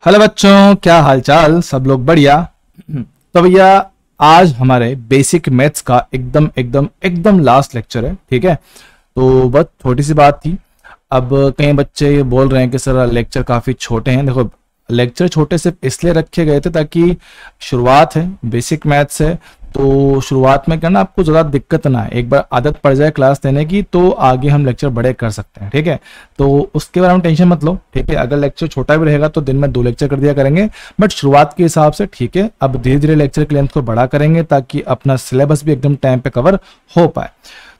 Hello बच्चों, क्या हालचाल? सब लोग बढ़िया? तो भैया आज हमारे बेसिक मैथ्स का एकदम एकदम एकदम लास्ट लेक्चर है। ठीक है, तो बस छोटी सी बात थी। अब कई बच्चे ये बोल रहे हैं कि सर लेक्चर काफ़ी छोटे हैं। देखो, लेक्चर छोटे सिर्फ इसलिए रखे गए थे ताकि शुरुआत है, बेसिक मैथ्स है, तो शुरुआत में करना आपको ज़्यादा दिक्कत ना है। एक बार आदत पड़ जाए क्लास देने की तो आगे हम लेक्चर बड़े कर सकते हैं। ठीक है, तो उसके बारे में टेंशन मत लो। ठीक है, अगर लेक्चर छोटा भी रहेगा तो दिन में 2 लेक्चर कर दिया करेंगे, बट शुरुआत के हिसाब से। ठीक है, अब धीरे धीरे लेक्चर की लेंथ को बड़ा करेंगे ताकि अपना सिलेबस भी एकदम टाइम पे कवर हो पाए।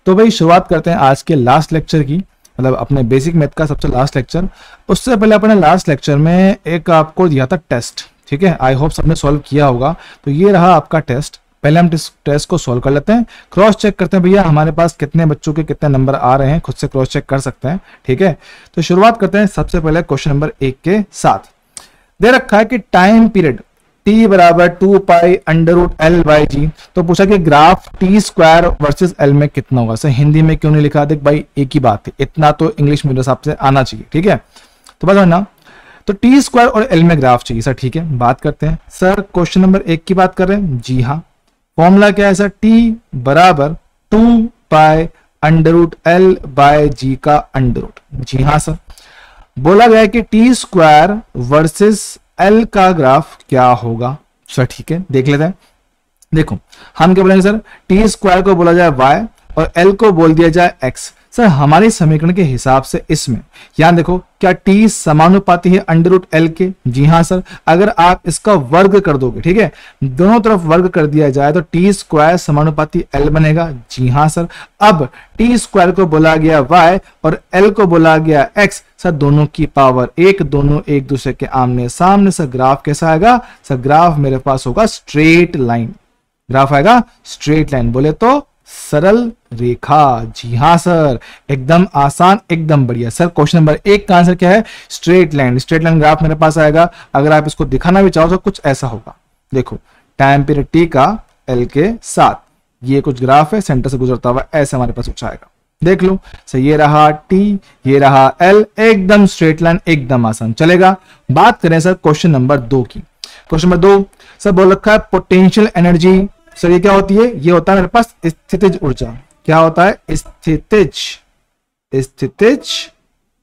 तो भाई शुरुआत करते हैं आज के लास्ट लेक्चर की, मतलब अपने बेसिक मैथ का सबसे लास्ट लेक्चर। उससे पहले अपने लास्ट लेक्चर में एक आपको दिया था टेस्ट। ठीक है, आई होप सबने सॉल्व किया होगा। तो ये रहा आपका टेस्ट। पहले हम टेस्ट को सॉल्व कर लेते हैं, क्रॉस चेक करते हैं भैया हमारे पास कितने बच्चों के कितने नंबर आ रहे हैं, खुद से क्रॉस चेक कर सकते हैं। ठीक है, तो शुरुआत करते हैं सबसे पहले क्वेश्चन नंबर 1 के साथ। दे रखा है कि टाइम पीरियड t बराबर 2 pi under root L by G. तो पूछा कि graph T square versus L में कितना होगा। सर हिंदी में क्यों नहीं लिखा? देख भाई, एक ही बात है, इतना तो इंग्लिश मीडियम हिसाब से आना चाहिए। ठीक है, तो बस ना, तो टी स्क्वायर और एल में ग्राफ चाहिए सर। ठीक है, बात करते हैं। सर क्वेश्चन नंबर 1 की बात कर रहे हैं? जी हाँ। फॉर्मूला क्या है सर? t बराबर 2 pi under root L by G का अंडर रूट। जी हाँ सर। बोला गया है कि टी स्क्वायर वर्सेस एल का ग्राफ क्या होगा। सर ठीक है, देख लेते हैं। देखो, हम क्या बोलेंगे सर? टी स्क्वायर को बोला जाए y और एल को बोल दिया जाए x। सर हमारे समीकरण के हिसाब से इसमें यहां देखो, क्या t समानुपाती है अंडर रूट एल के? जी हाँ सर। अगर आप इसका वर्ग कर दोगे, ठीक है, दोनों तरफ वर्ग कर दिया जाए तो टी स्क्वायर समानुपाती एल बनेगा। जी हाँ सर। अब टी स्क्वायर को बोला गया y और एल को बोला गया x। सर दोनों की पावर 1, दोनों एक दूसरे के आमने सामने। सर ग्राफ कैसा आएगा? सर ग्राफ मेरे पास होगा स्ट्रेट लाइन। ग्राफ आएगा स्ट्रेट लाइन, बोले तो सरल रेखा। जी हाँ सर, एकदम आसान, एकदम बढ़िया। सर क्वेश्चन नंबर 1 का आंसर क्या है? Straight line. Straight line graph मेरे पास आएगा। अगर आप इसको दिखाना भी चाहो तो कुछ ऐसा होगा। देखो, टाइम पीरियड टी का एल के साथ ये कुछ ग्राफ है, सेंटर से गुजरता हुआ ऐसे हमारे पास कुछ आएगा। देख लो सर, ये रहा टी, ये रहा एल, एकदम स्ट्रेट लाइन, एकदम आसान चलेगा। बात करें सर क्वेश्चन नंबर 2 की। क्वेश्चन नंबर 2 सर बोल रखा है पोटेंशियल एनर्जी। सर ये क्या होती है? ये होता है मेरे पास स्थितिज ऊर्जा। क्या होता है? स्थितिज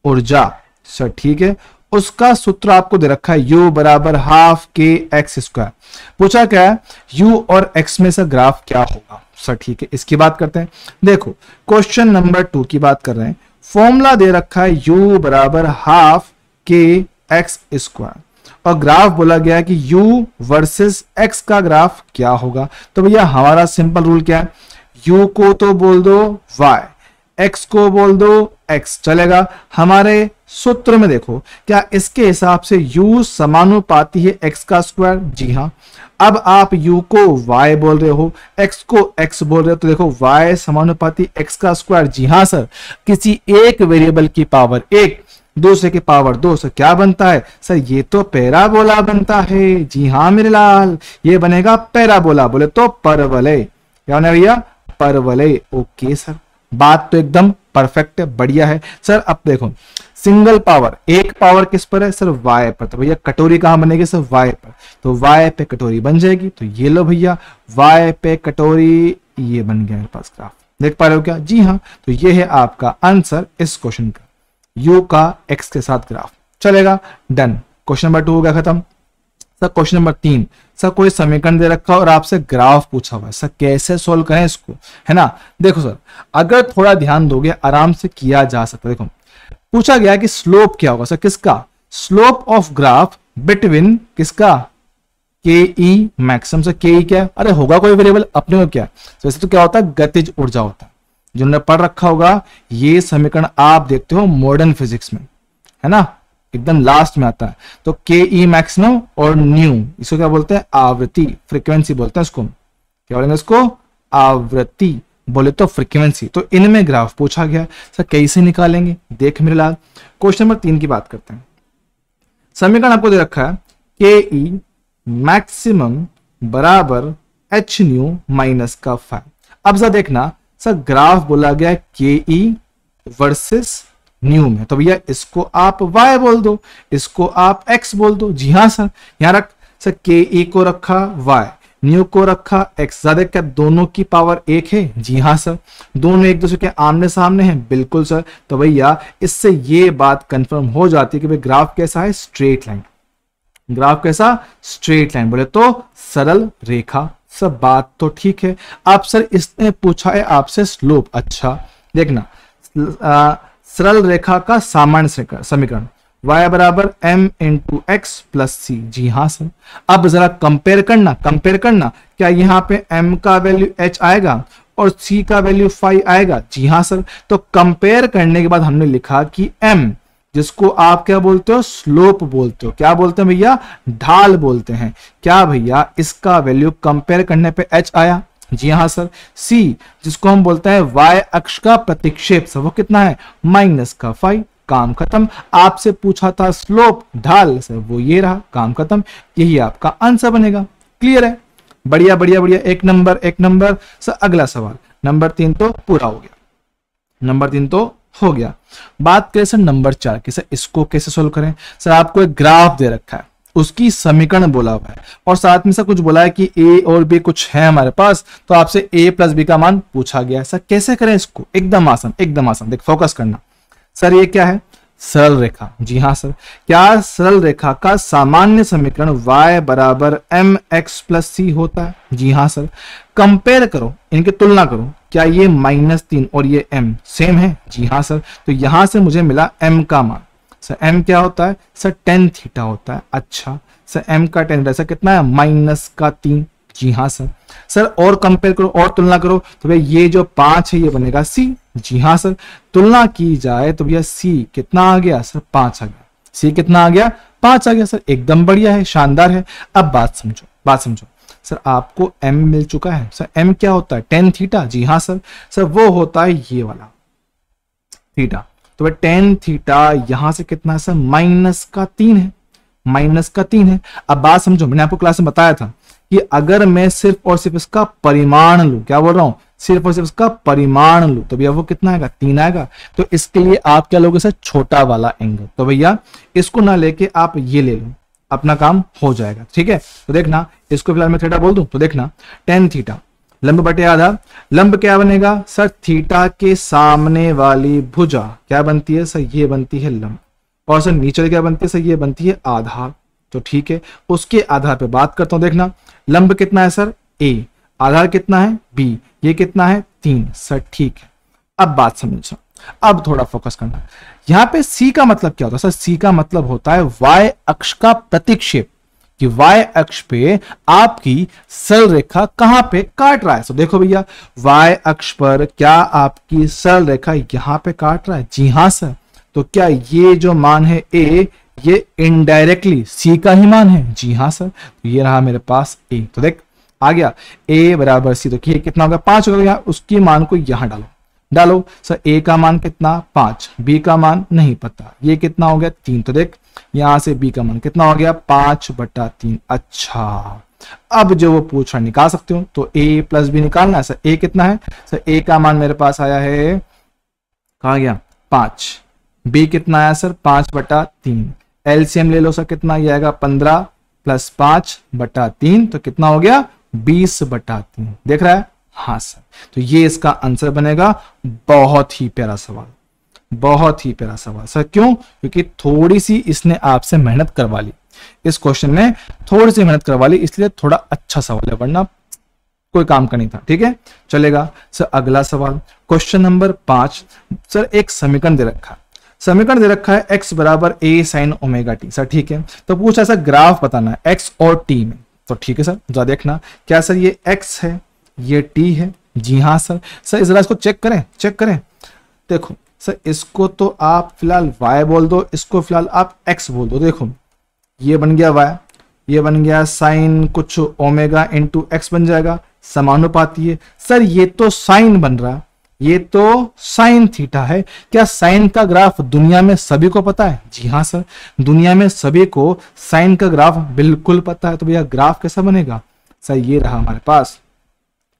ऊर्जा। सर ठीक है, उसका सूत्र आपको दे रखा है u बराबर हाफ के एक्स स्क्वायर। पूछा क्या है? u और x में से ग्राफ क्या होगा। सर ठीक है, इसकी बात करते हैं। देखो, क्वेश्चन नंबर 2 की बात कर रहे हैं। फॉर्मूला दे रखा है u बराबर हाफ के एक्स स्क्वायर और ग्राफ बोला गया कि u वर्सेस x का ग्राफ क्या होगा। तो भैया हमारा सिंपल रूल क्या है? u को तो बोल दो y, x को बोल दो x, चलेगा। हमारे सूत्र में देखो, क्या इसके हिसाब से u समानुपाती है x का स्क्वायर? जी हाँ। अब आप u को y बोल रहे हो, x को x बोल रहे हो, तो देखो y समानुपाती x का स्क्वायर। जी हाँ सर। किसी एक वेरिएबल की पावर 1, दूसरे की पावर 2 से क्या बनता है? सर ये तो पैराबोला बनता है। जी हाँ मेरे लाल, ये बनेगा पैराबोला, बोले तो परवलय। क्या बने भैया? परवलय। ओके सर, बात तो एकदम परफेक्ट है, बढ़िया है। सर अब देखो, सिंगल पावर, एक पावर किस पर है? सर y पर। तो भैया कटोरी कहां बनेगी? सर y पर। तो y पे कटोरी बन जाएगी। तो ये लो भैया, y पे कटोरी, ये बन गया मेरे पास ग्राफ। देख पा रहे हो क्या? जी हाँ। तो ये है आपका आंसर इस क्वेश्चन का, u का x के साथ ग्राफ। चलेगा, डन। क्वेश्चन नंबर 2 हो गया खत्म। सर क्वेश्चन नंबर 3, सर कोई समीकरण दे रखा और आपसे ग्राफ पूछा हुआ है, सर कैसे सोल्व करें इसको, है ना? देखो सर, अगर थोड़ा ध्यान दोगे आराम से किया जा सकता है। देखो, पूछा गया कि स्लोप क्या होगा। सर किसका? स्लोप ऑफ ग्राफ बिटवीन किसका? के ई मैक्सिमम। से के ई क्या है? अरे होगा कोई वेरिएबल, अपने को क्या है? वैसे तो क्या होता है? गतिज ऊर्जा होता है। जिन्होंने पढ़ रखा होगा ये समीकरण आप देखते हो मॉडर्न फिजिक्स में, है ना, एकदम लास्ट में आता है। तो के ई मैक्सिमम और न्यू, इसको क्या बोलते हैं? आवृत्ति, फ्रीक्वेंसी बोलते हैं इसको। क्या बोलेंगे इसको? आवृत्ति, बोले तो फ्रीक्वेंसी। तो इनमें ग्राफ पूछा गया। सर कैसे निकालेंगे? देख मेरे लाल, क्वेश्चन नंबर 3 की बात करते हैं। समीकरण आपको दे रखा है के ई मैक्सिमम बराबर एच न्यू माइनस का 5। अब सर देखना, सर ग्राफ बोला गया के ई वर्सेस न्यू में, तो भैया इसको आप y बोल दो, इसको आप x बोल दो। जी हाँ सर, यहाँ रख सर के ए को रखा y, न्यू को रखा x, ज्यादा क्या दोनों की पावर 1 है? जी हाँ सर। दोनों एक दूसरे के आमने सामने हैं? बिल्कुल सर। तो भैया इससे ये बात कंफर्म हो जाती है कि भाई ग्राफ कैसा है? Straight line. ग्राफ कैसा? Straight line. बोले तो सरल रेखा। सब बात तो ठीक है। अब सर इसने पूछा है आपसे स्लोप। अच्छा देखना, सरल रेखा का सामान्य समीकरण y बराबर m इंटू एक्स प्लस सी। जी हाँ सर। अब जरा कंपेयर करना, क्या यहाँ पे m का वैल्यू h आएगा और c का वैल्यू 5 आएगा? जी हाँ सर। तो कंपेयर करने के बाद हमने लिखा कि m, जिसको आप क्या बोलते हो? स्लोप बोलते हो। क्या बोलते हैं भैया? ढाल बोलते हैं। क्या भैया इसका वैल्यू कंपेयर करने पे h आया? जी हाँ सर। c, जिसको हम बोलते हैं y अक्ष का प्रतिक्षेप, सर वो कितना है? -5। काम खत्म। आपसे पूछा था स्लोप, ढाल, सर वो ये रहा। काम खत्म। यही आपका आंसर बनेगा। क्लियर है? बढ़िया बढ़िया बढ़िया, एक नंबर। सर अगला सवाल नंबर 3 तो पूरा हो गया, नंबर 3 तो हो गया। बात करें सर नंबर 4 की। सर इसको कैसे सोल्व करें? सर आपको एक ग्राफ दे रखा है, उसकी समीकरण बोला हुआ है और साथ में सर कुछ बोला है कि a और b कुछ है हमारे पास, तो आपसे a प्लस b का मान पूछा गया है। सर कैसे करें इसको? एकदम आसान। देख फोकस करना। सर ये क्या है? सरल रेखा। जी हाँ सर। क्या सरल रेखा का सामान्य समीकरण y बराबर mx प्लस c होता है? जी हाँ सर। कंपेयर करो, इनकी तुलना करो, क्या ये -3 और ये m सेम है? जी हाँ सर। तो यहां से मुझे मिला m का मान। सर m क्या होता है? सर tan थीटा होता है। अच्छा सर, m का tan ऐसा कितना है? -3। जी हाँ सर। सर और कंपेयर करो और तुलना करो, तो भैया ये जो 5 है ये बनेगा c। जी हाँ सर। तुलना की जाए तो भैया c कितना आ गया? सर 5 आ गया। c कितना आ गया? 5 आ गया। सर एकदम बढ़िया है, शानदार है। अब बात समझो। सर आपको m मिल चुका है। सर m क्या होता है? tan theta. जी हाँ सर। सर वो होता है ये वाला थीटा। तो भाई tan थीटा यहां से कितना है? सर -3 है। अब बात समझो, मैंने आपको क्लास में बताया था कि अगर मैं सिर्फ और सिर्फ इसका परिमाण लूं, क्या बोल रहा हूं? सिर्फ और सिर्फ इसका परिमाण लूं, तो भैया वो कितना आएगा? 3 आएगा। तो इसके लिए आप क्या लोगे? सर छोटा वाला एंगल। तो भैया इसको ना लेके आप ये ले लो, अपना काम हो जाएगा। ठीक है, तो देखना, इसको फिलहाल मैं थीटा बोल दूं, तो देखना tan थीटा लंब बटे आधा, लंब क्या बनेगा? सर थीटा के सामने वाली भुजा क्या बनती है? सर ये बनती है लंब। और सर नीचे क्या बनती है? सर ये बनती है आधार। तो ठीक है, उसके आधार पे बात करता हूं। देखना लंब कितना है? सर a, आधार कितना है? b, ये कितना है? 3। सर ठीक है। अब बात समझो, अब थोड़ा फोकस करना। यहां पे c का मतलब क्या होता है? सर c का मतलब होता है y अक्ष का प्रतिक्षेप, कि y अक्ष पे आपकी सरल रेखा कहां पे काट रहा है। तो देखो भैया, y अक्ष पर क्या आपकी सरल रेखा यहां पे काट रहा है? जी हां सर। तो क्या ये जो मान है a, ये इनडायरेक्टली c का ही मान है? जी हाँ सर। तो ये रहा मेरे पास a। तो देख आ गया a बराबर c। तो कितना होगा? 5 हो गया। उसके मान को यहां डालो। सर a का मान कितना? 5, b का मान नहीं पता, ये कितना हो गया? 3। तो देख यहां से b का मान कितना हो गया? 5/3। अच्छा, अब जो वो पूछ रहा निकाल सकते हो, तो a प्लस b निकालना है। सर a कितना है? सर a का मान मेरे पास आया है, कहा गया? 5। b कितना आया? सर 5/3। एलसीएम ले लो सर, कितना ये आएगा? 15 + 5/3, तो कितना हो गया? 20/3। देख रहा है? हाँ सर। तो ये इसका आंसर बनेगा। बहुत ही प्यारा सवाल सर। क्यों? क्योंकि थोड़ी सी इसने आपसे मेहनत करवा ली, इस क्वेश्चन में थोड़ी सी मेहनत करवा ली, इसलिए थोड़ा अच्छा सवाल है, वरना कोई काम का नहीं था। ठीक है, चलेगा सर। अगला सवाल क्वेश्चन नंबर 5। सर एक समीकरण दे रखा है x बराबर a sin omega T. Sir ठीक है, तो पूछा सर ग्राफ बताना है x और t में। तो ठीक है सर, जरा देखना, क्या सर ये x है, ये t है? जी हाँ सर। सर जरा इसको चेक करें। देखो सर, इसको तो आप फिलहाल y बोल दो, इसको फिलहाल आप x बोल दो। देखो ये बन गया y, ये बन गया साइन कुछ ओमेगा इंटू एक्स बन जाएगा, समानुपाती है। सर ये तो साइन बन रहा है, ये तो साइन थीटा है। क्या साइन का ग्राफ दुनिया में सभी को पता है? जी हाँ सर, दुनिया में सभी को साइन का ग्राफ बिल्कुल पता है। तो भैया ग्राफ कैसा बनेगा? सर ये रहा हमारे पास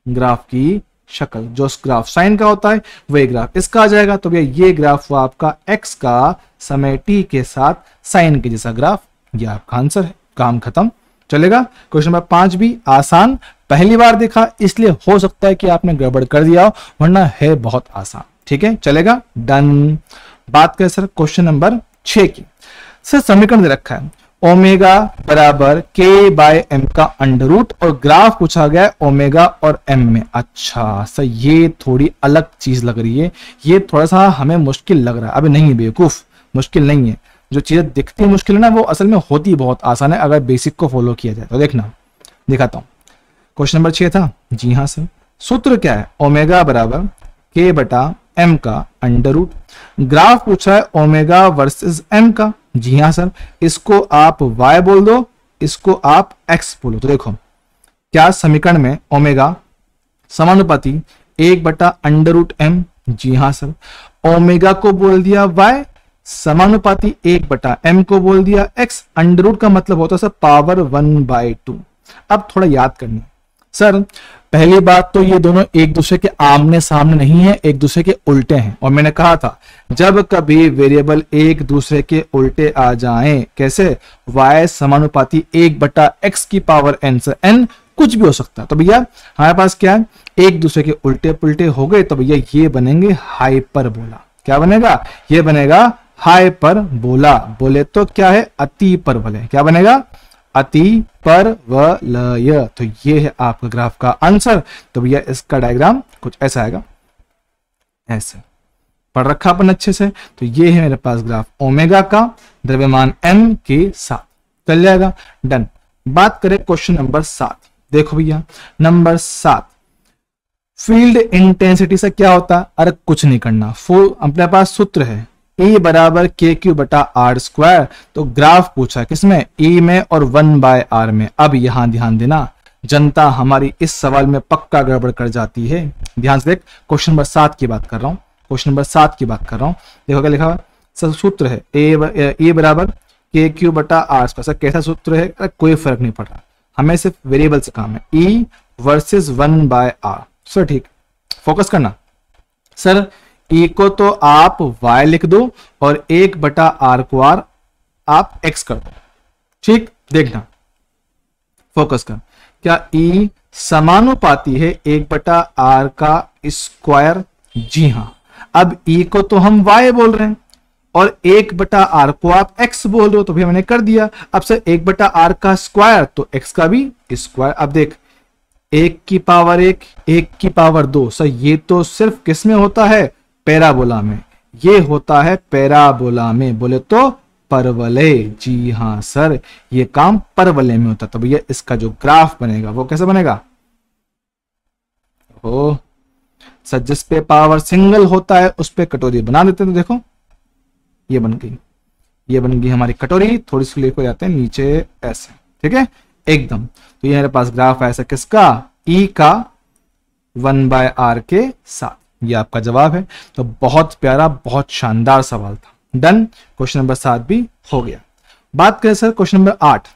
ग्राफ की शक्ल। जो ग्राफ साइन का होता है वही ग्राफ इसका आ जाएगा। तो भैया ये ग्राफ हुआ आपका x का समय t के साथ साइन के जैसा ग्राफ, ये आपका आंसर है। काम खत्म। चलेगा। क्वेश्चन नंबर 5 भी आसान, पहली बार देखा इसलिए हो सकता है कि आपने गड़बड़ कर दिया हो, वरना है बहुत आसान। ठीक है, चलेगा। डन। बात करें सर क्वेश्चन नंबर 6 की। सर समीकरण दे रखा है ओमेगा बराबर के बाय एम का अंडर रूट और ग्राफ पूछा गया है ओमेगा और एम में। अच्छा सर ये थोड़ी अलग चीज लग रही है, ये थोड़ा सा हमें मुश्किल लग रहा है। अबे नहीं बेवकूफ, मुश्किल नहीं है। जो चीजें दिखती है मुश्किल है ना, वो असल में होती बहुत आसान है अगर बेसिक को फॉलो किया जाए। तो देखना, दिखाता हूं। क्वेश्चन नंबर 6 था। जी हाँ सर। सूत्र क्या है? ओमेगा बराबर के बटा एम का अंडर रूट। ग्राफ पूछा है ओमेगा वर्सेस एम का। जी हाँ सर। इसको आप y बोल दो, इसको आप x बोलो। तो देखो क्या समीकरण में ओमेगा समानुपाती 1/√m। जी हाँ सर। ओमेगा को बोल दिया y, समानुपाती 1/m को बोल दिया x। अंडर रूट का मतलब होता है सर पावर 1/2। अब थोड़ा याद करना सर, पहली बात तो ये दोनों एक दूसरे के आमने सामने नहीं है, एक दूसरे के उल्टे हैं। और मैंने कहा था जब कभी वेरिएबल एक दूसरे के उल्टे आ जाएं, कैसे, y समानुपाती 1/x की पावर n से n कुछ भी हो सकता है। तो भैया हमारे पास क्या है, एक दूसरे के उल्टे पुल्टे हो गए तो भैया ये बनेंगे हाइपरबोला। क्या बनेगा? ये बनेगा हाइपरबोला। बोले तो क्या है, अति परवलय। क्या बनेगा? अति परवलय। तो ये है आपका ग्राफ का आंसर। तो भैया इसका डायग्राम कुछ ऐसा आएगा, ऐसे पढ़ रखा अपन अच्छे से। तो ये है मेरे पास ग्राफ ओमेगा का द्रव्यमान m के साथ। चल जाएगा। डन। बात करें क्वेश्चन नंबर 7। देखो भैया नंबर 7, फील्ड इंटेंसिटी से क्या होता है? अरे कुछ नहीं करना, फुल अपने पास सूत्र है E बराबर KQ/R²। तो ग्राफ पूछा किसमें? E में और 1/R में। अब यहां ध्यान देना, जनता हमारी इस सवाल में पक्का गड़बड़ कर जाती है। ध्यान से देख, क्वेश्चन नंबर 7 की बात कर रहा हूं, क्वेश्चन नंबर 7 की बात कर रहा हूं। देखो क्या लिखा हुआ सर, सूत्र है E बराबर KQ/R²। सर कैसा सूत्र है? अरे कोई फर्क नहीं पड़ रहा, हमें सिर्फ वेरिएबल से काम है। E versus 1/R। सर ठीक, फोकस करना सर। E को तो आप y लिख दो और 1/R को R आप x कर दो। ठीक, देखना, फोकस कर। क्या E समानुपाती है 1/R का स्क्वायर? जी हां। अब E को तो हम y बोल रहे हैं और 1/R को आप x बोल रहे हो, तो भी मैंने कर दिया। अब सर 1/R का स्क्वायर तो x का भी स्क्वायर। अब देख 1 की पावर 1, 1 की पावर 2। सर ये तो सिर्फ किस में होता है? पैराबोला में। ये होता है पैराबोला में, बोले तो परवलय। जी हां सर, ये काम परवलय में होता है। तो भैया इसका जो ग्राफ बनेगा वो कैसे बनेगा? ओ सर जिस पे पावर सिंगल होता है उस पे कटोरी बना देते हैं। तो देखो ये बन गई, ये बन गई हमारी कटोरी। थोड़ी सी लेकर जाते हैं नीचे ऐसे, ठीक है एकदम। तो ये मेरे पास ग्राफ है ऐसा किसका? E का 1/R के साथ। ये आपका जवाब है। तो बहुत प्यारा, बहुत शानदार सवाल था। डन। क्वेश्चन नंबर 7 भी हो गया। बात करें सर क्वेश्चन नंबर 8।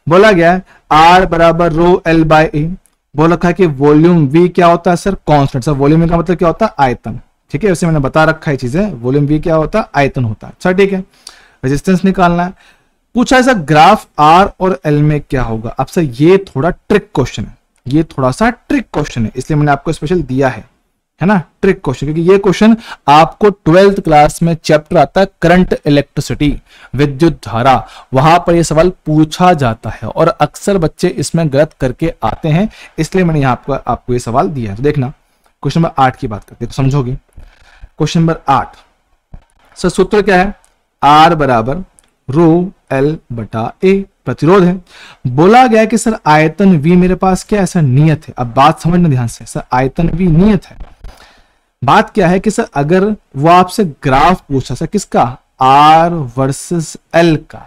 बोला गया है R बराबर ρL/A। बोला रखा है कि वॉल्यूम V क्या होता है सर? कांस्टेंट। सर वॉल्यूम का मतलब क्या होता है? आयतन। ठीक है, वैसे मैंने बता रखा है चीजें। वॉल्यूम V क्या होता है? आयतन होता है। अच्छा ठीक है, रेजिस्टेंस निकालना है। पूछा है सर ग्राफ R और L में क्या होगा? अब सर ये थोड़ा ट्रिक क्वेश्चन है, ये थोड़ा सा ट्रिक क्वेश्चन है, इसलिए मैंने आपको स्पेशल दिया है ना, ट्रिक क्वेश्चन। क्योंकि ये क्वेश्चन आपको 12th क्लास में चैप्टर आता है करंट इलेक्ट्रिसिटी, विद्युत धारा, वहां पर ये सवाल पूछा जाता है और अक्सर बच्चे इसमें गलत करके आते हैं, इसलिए मैंने यहाँ आपको ये सवाल दिया है। तो देखना क्वेश्चन नंबर 8 की बात करते हैं तो समझोगे। क्वेश्चन नंबर 8 सर सूत्र क्या है? R बराबर ρL/A प्रतिरोध है। बोला गया कि सर आयतन V मेरे पास क्या है सर? नियत है। अब बात समझना ध्यान से, सर आयतन V नियत है। बात क्या है कि सर अगर वो आपसे ग्राफ पूछा सर किसका? R वर्सेस L का,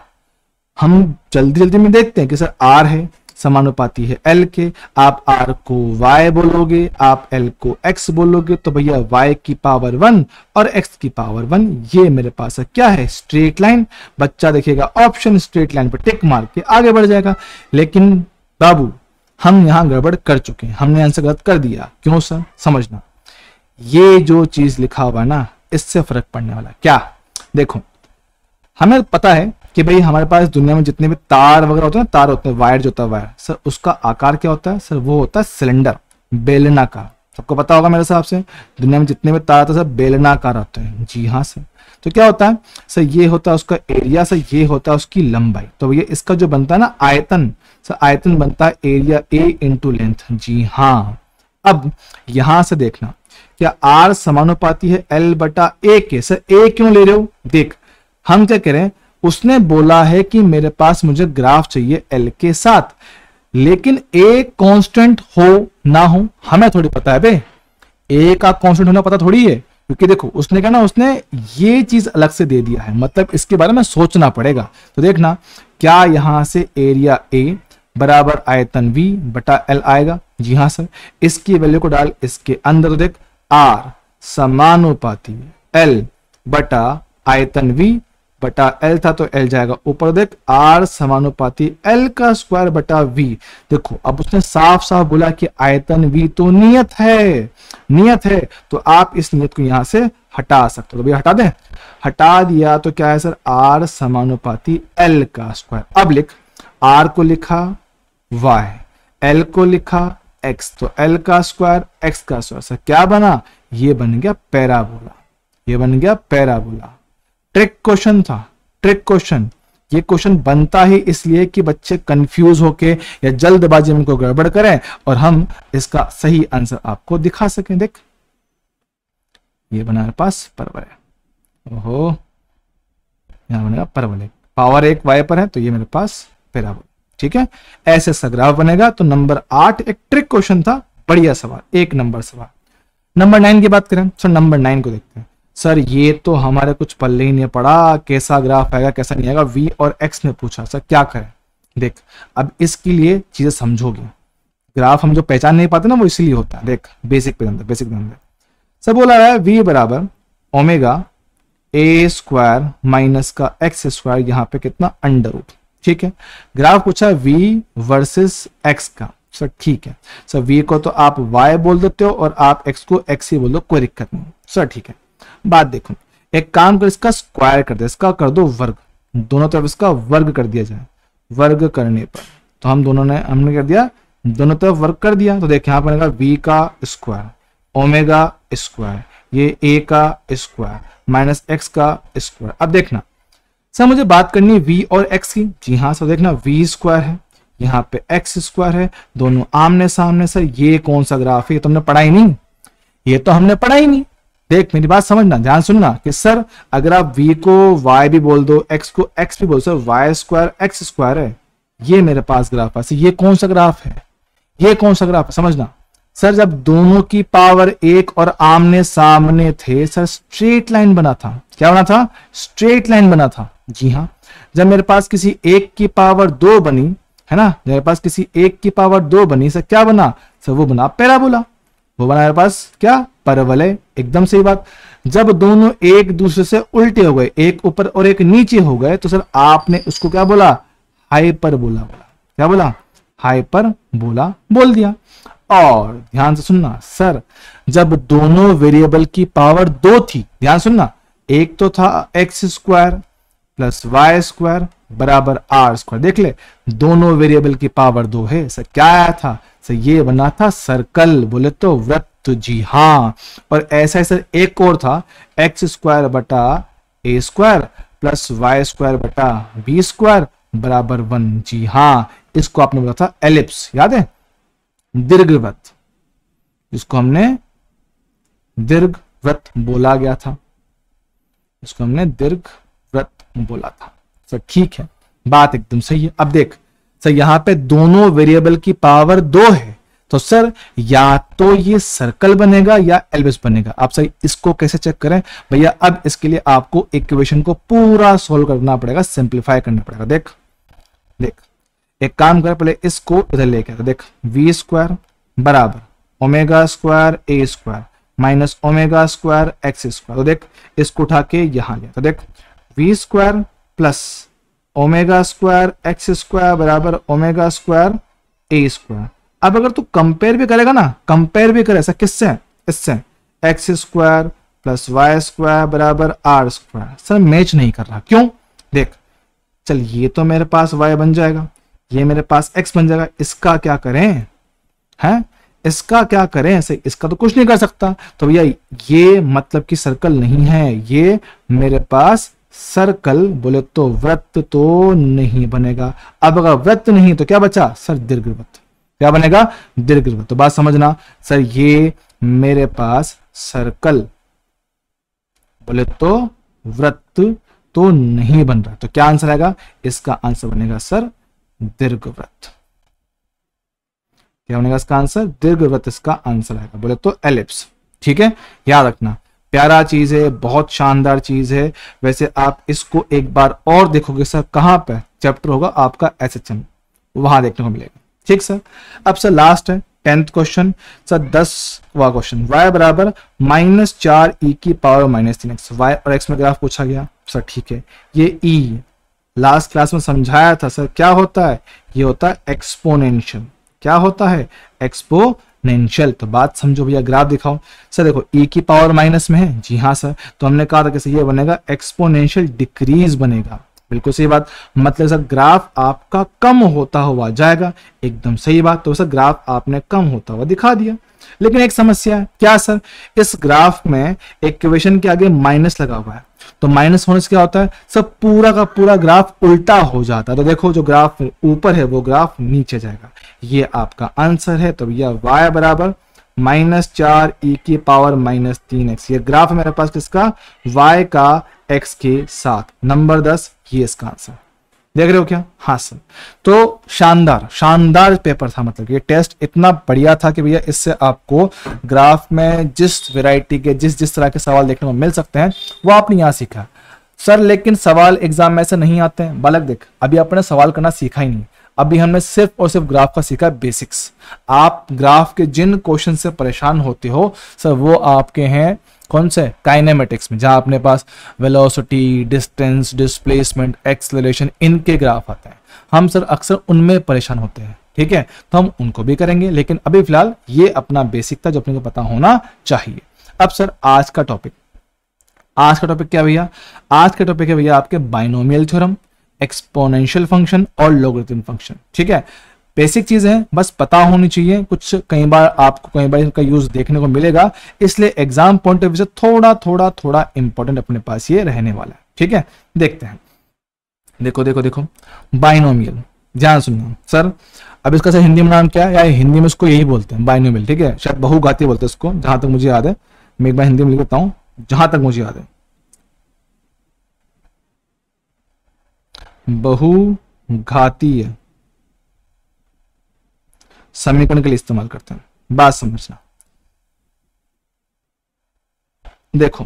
हम जल्दी जल्दी में देखते हैं कि सर R है समानुपाती है L के, आप R को Y बोलोगे, आप L को X बोलोगे, तो भैया Y की पावर 1 और X की पावर 1। ये मेरे पास है क्या है? Straight line. बच्चा देखिएगा ऑप्शन स्ट्रेट लाइन पर टिक मार के आगे बढ़ जाएगा। लेकिन बाबू हम यहाँ गड़बड़ कर चुके हैं, हमने आंसर गलत कर दिया। क्यों सर? समझना, ये जो चीज लिखा हुआ है ना, इससे फर्क पड़ने वाला क्या। देखो, हमें पता है कि भाई हमारे पास दुनिया में जितने भी तार वगैरह होते हैं, तार होते हैं, वायर जो होता है वायर, सर उसका आकार क्या होता है? सर वो होता है सिलेंडर, बेलनाकार। सबको पता होगा मेरे हिसाब से, दुनिया में जितने भी तार होते हैं सब बेलनाकार होते हैं। जी हाँ सर। तो क्या होता है सर? ये होता है उसका एरिया, सर ये होता है उसकी लंबाई। तो ये इसका जो बनता है ना आयतन, सर आयतन बनता है एरिया ए इंटू लेंथ। जी हाँ। अब यहां से देखना, क्या आर समानुपाती है एल बटा ए के? सर ए क्यों ले रहे हो? देख, हम क्या करें, उसने बोला है कि मेरे पास मुझे ग्राफ चाहिए एल के साथ, लेकिन ए कांस्टेंट हो ना हो हमें थोड़ी पता है बे। ए का कांस्टेंट होना पता थोड़ी है, क्योंकि देखो उसने क्या ना, उसने ये चीज अलग से दे दिया है, मतलब इसके बारे में सोचना पड़ेगा। तो देखना, क्या यहां से एरिया ए बराबर आयतन v बटा एल आएगा? जी हाँ सर। इसकी वैल्यू को डाल इसके अंदर, तो देख आर समानुपाती एल बटा आयतन v बटा एल था, तो एल जाएगा ऊपर। देख आर समानुपाती एल का स्क्वायर बटा v। देखो अब उसने साफ साफ बोला कि आयतन v तो नियत है, नियत है, तो आप इस नियत को यहां से हटा सकते हो। तो भैया हटा दें, हटा दिया तो क्या है सर? आर समानुपाती एल का स्क्वायर। अब लिख, आर को लिखा y, एल को लिखा x, तो एल का स्क्वायर x का स्क्वायर। सर क्या बना? ये बन गया पैराबोला, ये बन गया पैराबोला। ट्रिक क्वेश्चन था, ट्रिक क्वेश्चन। ये क्वेश्चन बनता ही इसलिए कि बच्चे कंफ्यूज होके या जल्दबाजी में इनको गड़बड़ करें और हम इसका सही आंसर आपको दिखा सकें। देख, ये बना मेरे पास परवल है, ओहो यहां बनेगा परवल, पावर एक y पर है, तो ये मेरे पास पैराबोला। ठीक है, ऐसे सग्राफ बनेगा। तो नंबर 8 एक ट्रिक क्वेश्चन था, बढ़िया सवाल, एक नंबर सवाल। नंबर 9 की बात करें, सर नंबर 9 को देखते हैं। सर ये तो हमारे कुछ पल्ले ही नहीं पड़ा, कैसा ग्राफ आएगा कैसा नहीं आएगा, v और x में पूछा। सर क्या करें? देख, अब इसके लिए चीजें समझोगे। ग्राफ हम जो पहचान नहीं पाते ना, वो इसीलिए होता है। देख बेसिक पे अंदर, बेसिक पे अंदर सब बोला है v बराबर ओमेगा ए स्क्वायर माइनस का एक्स स्क्वायर, यहाँ पे कितना अंडर रूट। ठीक है, ग्राफ पूछा है v वर्सेस x का। सर ठीक है सर, v को तो आप y बोल देते हो और आप x को x ही बोल दो, कोई दिक्कत नहीं। सर ठीक है, बात देखो, एक काम कर, इसका स्क्वायर कर दे, इसका कर दो वर्ग, दोनों तरफ इसका वर्ग कर दिया जाए। वर्ग करने पर तो हमने कर दिया, दोनों तरफ वर्ग कर दिया। तो देख यहाँ पर बनेगा v का स्क्वायर ओमेगा स्क्वायर, ये a का स्क्वायर माइनस x का स्क्वायर। अब देखना सर, मुझे बात करनी है v और x की। जी हाँ सर, देखना v स्क्वायर है, यहाँ पे x स्क्वायर है, दोनों आमने सामने। सर ये कौन सा ग्राफ है? ये तो हमने पढ़ा ही नहीं, ये तो हमने पढ़ा ही नहीं। देख मेरी बात समझना, ध्यान सुनना कि सर अगर आप v को y भी बोल दो, x को x भी बोल दो, sir y square x square है, ये मेरे पास ग्राफ है। ये कौन सा ग्राफ है? ये कौन सा ग्राफ है? समझना सर, जब दोनों की पावर एक और आमने सामने थे, सर स्ट्रेट लाइन बना था। क्या बना था? स्ट्रेट लाइन बना था। जी हाँ, जब मेरे पास किसी एक की पावर 2 बनी है ना, मेरे पास किसी एक की पावर 2 बनी, सर क्या बना? सर वो बना पैराबोला, वो बना मेरे पास क्या? परवलय। एकदम सही बात। जब दोनों एक दूसरे से उल्टे हो गए, एक ऊपर और एक नीचे हो गए, तो सर आपने उसको क्या बोला? हाइपरबोला बोला। क्या बोला? हाइपरबोला बोल दिया। और ध्यान से सुनना सर, जब दोनों वेरिएबल की पावर 2 थी, ध्यान सुनना, एक तो था x square plus y square बराबर आर स्क्वायर। देख ले, दोनों वेरिएबल की पावर 2 है। सर क्या आया था? सर ये बना था सर्कल, बोले तो वृत्त। जी हाँ, और ऐसा ही सर एक और था, एक्स स्क्वायर बटा ए स्क्वायर प्लस वाई स्क्वायर बटा बी स्क्वायर बराबर 1। जी हाँ, इसको आपने बोला था एलिप्स, याद है? दीर्घवृत्त, इसको हमने दीर्घवृत्त बोला गया था, इसको हमने दीर्घवृत्त बोला था। सर ठीक है, बात एकदम सही है। अब देख सर, यहां पे दोनों वेरिएबल की पावर 2 है, तो सर या तो ये सर्कल बनेगा या एलिप्स बनेगा। आप सही इसको कैसे चेक करें भैया? अब इसके लिए आपको इक्वेशन को पूरा सोल्व करना पड़ेगा, सिंप्लीफाई करना पड़ेगा। देख देख, एक काम कर, पहले इसको इधर लेके आ। देख वी स्क्वायर बराबर omega square A square minus omega square X square. तो देख इसको उठा के यहां लिया, तो देख V square plus omega square X square बराबर ओमेगा स्क्वायर ए स्क्वायर। अब अगर तू कंपेयर भी करेगा ना, कंपेयर भी करे ऐसा किससे, इससे, x square plus y square बराबर आर स्क्वायर, सर मैच नहीं कर रहा, क्यों? देख चल ये तो मेरे पास y बन जाएगा, ये मेरे पास x बन जाएगा, इसका क्या करें, हैं इसका क्या करें, ऐसे इसका तो कुछ नहीं कर सकता। तो भैया ये मतलब कि सर्कल नहीं है, ये मेरे पास सर्कल बोले तो वृत्त तो नहीं बनेगा। अब अगर वृत्त नहीं तो क्या बचा सर, दीर्घवृत्त। क्या बनेगा, दीर्घवृत्त। तो बात समझना सर, ये मेरे पास सर्कल बोले तो वृत्त तो नहीं बन रहा, तो क्या आंसर आएगा, इसका आंसर बनेगा सर दीर्घवृत्त। क्या बनेगा इसका आंसर, दीर्घवृत्त इसका आंसर आएगा, बोले तो एलिप्स। ठीक है, याद रखना, प्यारा चीज है, बहुत शानदार चीज है। वैसे आप इसको एक बार और देखोगे सर, कहां पे चैप्टर होगा आपका SHM, वहां देखने को मिलेगा। ठीक सर, अब सर लास्ट है 10th क्वेश्चन सर, 10वां क्वेश्चन, y बराबर -4e की पावर -3x, y और x में ग्राफ पूछा गया सर। ठीक है, ये e लास्ट क्लास में समझाया था सर, क्या होता है, ये होता है एक्सपोनेंशियल। क्या होता है, एक्सपोनेंशियल। तो बात समझो भैया, ग्राफ दिखाओ सर। देखो e की पावर माइनस में है, जी हाँ सर, तो हमने कहा था कैसे ये बनेगा, एक्सपोनेंशियल डिक्रीज बनेगा। बिल्कुल सही बात, मतलब सर ग्राफ आपका कम होता हुआ जाएगा, एकदम सही बात। तो सर ग्राफ आपने कम होता हुआ दिखा दिया, लेकिन एक समस्या है, क्या सर, इस ग्राफ में इक्वेशन के आगे माइनस लगा हुआ है, तो माइनस होने से क्या होता है सर, पूरा का पूरा ग्राफ उल्टा हो जाता है। तो देखो जो ग्राफ ऊपर है वो ग्राफ नीचे जाएगा, ये आपका आंसर है। तो भैया y बराबर -4e की पावर -3x, ये ग्राफ मेरे पास किसका, y का x के साथ, नंबर 10, ये इसका आंसर। देख रहे हो क्या, हाँ सर। तो शानदार शानदार पेपर था, मतलब ये टेस्ट इतना बढ़िया था कि भैया इससे आपको ग्राफ में जिस वैरायटी के जिस तरह के सवाल देखने को मिल सकते हैं वो आपने यहाँ सीखा सर। लेकिन सवाल एग्जाम में ऐसे नहीं आते हैं बालक, देख अभी अपने सवाल करना सीखा ही नहीं, अभी हमने सिर्फ और सिर्फ ग्राफ का सीखा बेसिक्स। आप ग्राफ के जिन क्वेश्चन से परेशान होते हो सर, वो आपके हैं कौन से, काइनेमेटिक्स में, जहां अपने पास वेलोसिटी, डिस्टेंस, डिस्प्लेसमेंट, एक्सेलरेशन, इनके ग्राफ आते हैं। हम सर अक्सर उनमें परेशान होते हैं, ठीक है, तो हम उनको भी करेंगे, लेकिन अभी फिलहाल ये अपना बेसिक था जो अपने को पता होना चाहिए। अब सर आज का टॉपिक क्या भैया, आज का टॉपिक है भैया आपके बाइनोमियल थ्योरम, एक्सपोनेंशियल फंक्शन और लोगरिथम फंक्शन। ठीक है, बेसिक चीज है, बस पता होनी चाहिए। कुछ कई बार इनका यूज देखने को मिलेगा, इसलिए एग्जाम पॉइंट ऑफ व्यू से थोड़ा इंपॉर्टेंट अपने पास ये रहने वाला है। ठीक है, देखते हैं। देखो बाइनोमियल, ध्यान सुनना सर। अब इसका सर हिंदी में नाम क्या है, या हिंदी में इसको यही बोलते हैं बाइनोमियल। ठीक है, शायद बहुघाती बोलते हैं इसको, जहां तक मुझे याद है। मैं एक बार हिंदी में लिख देता हूं, जहां तक मुझे याद है, बहुघातीय समीकरण के लिए इस्तेमाल करते हैं। बात समझना, देखो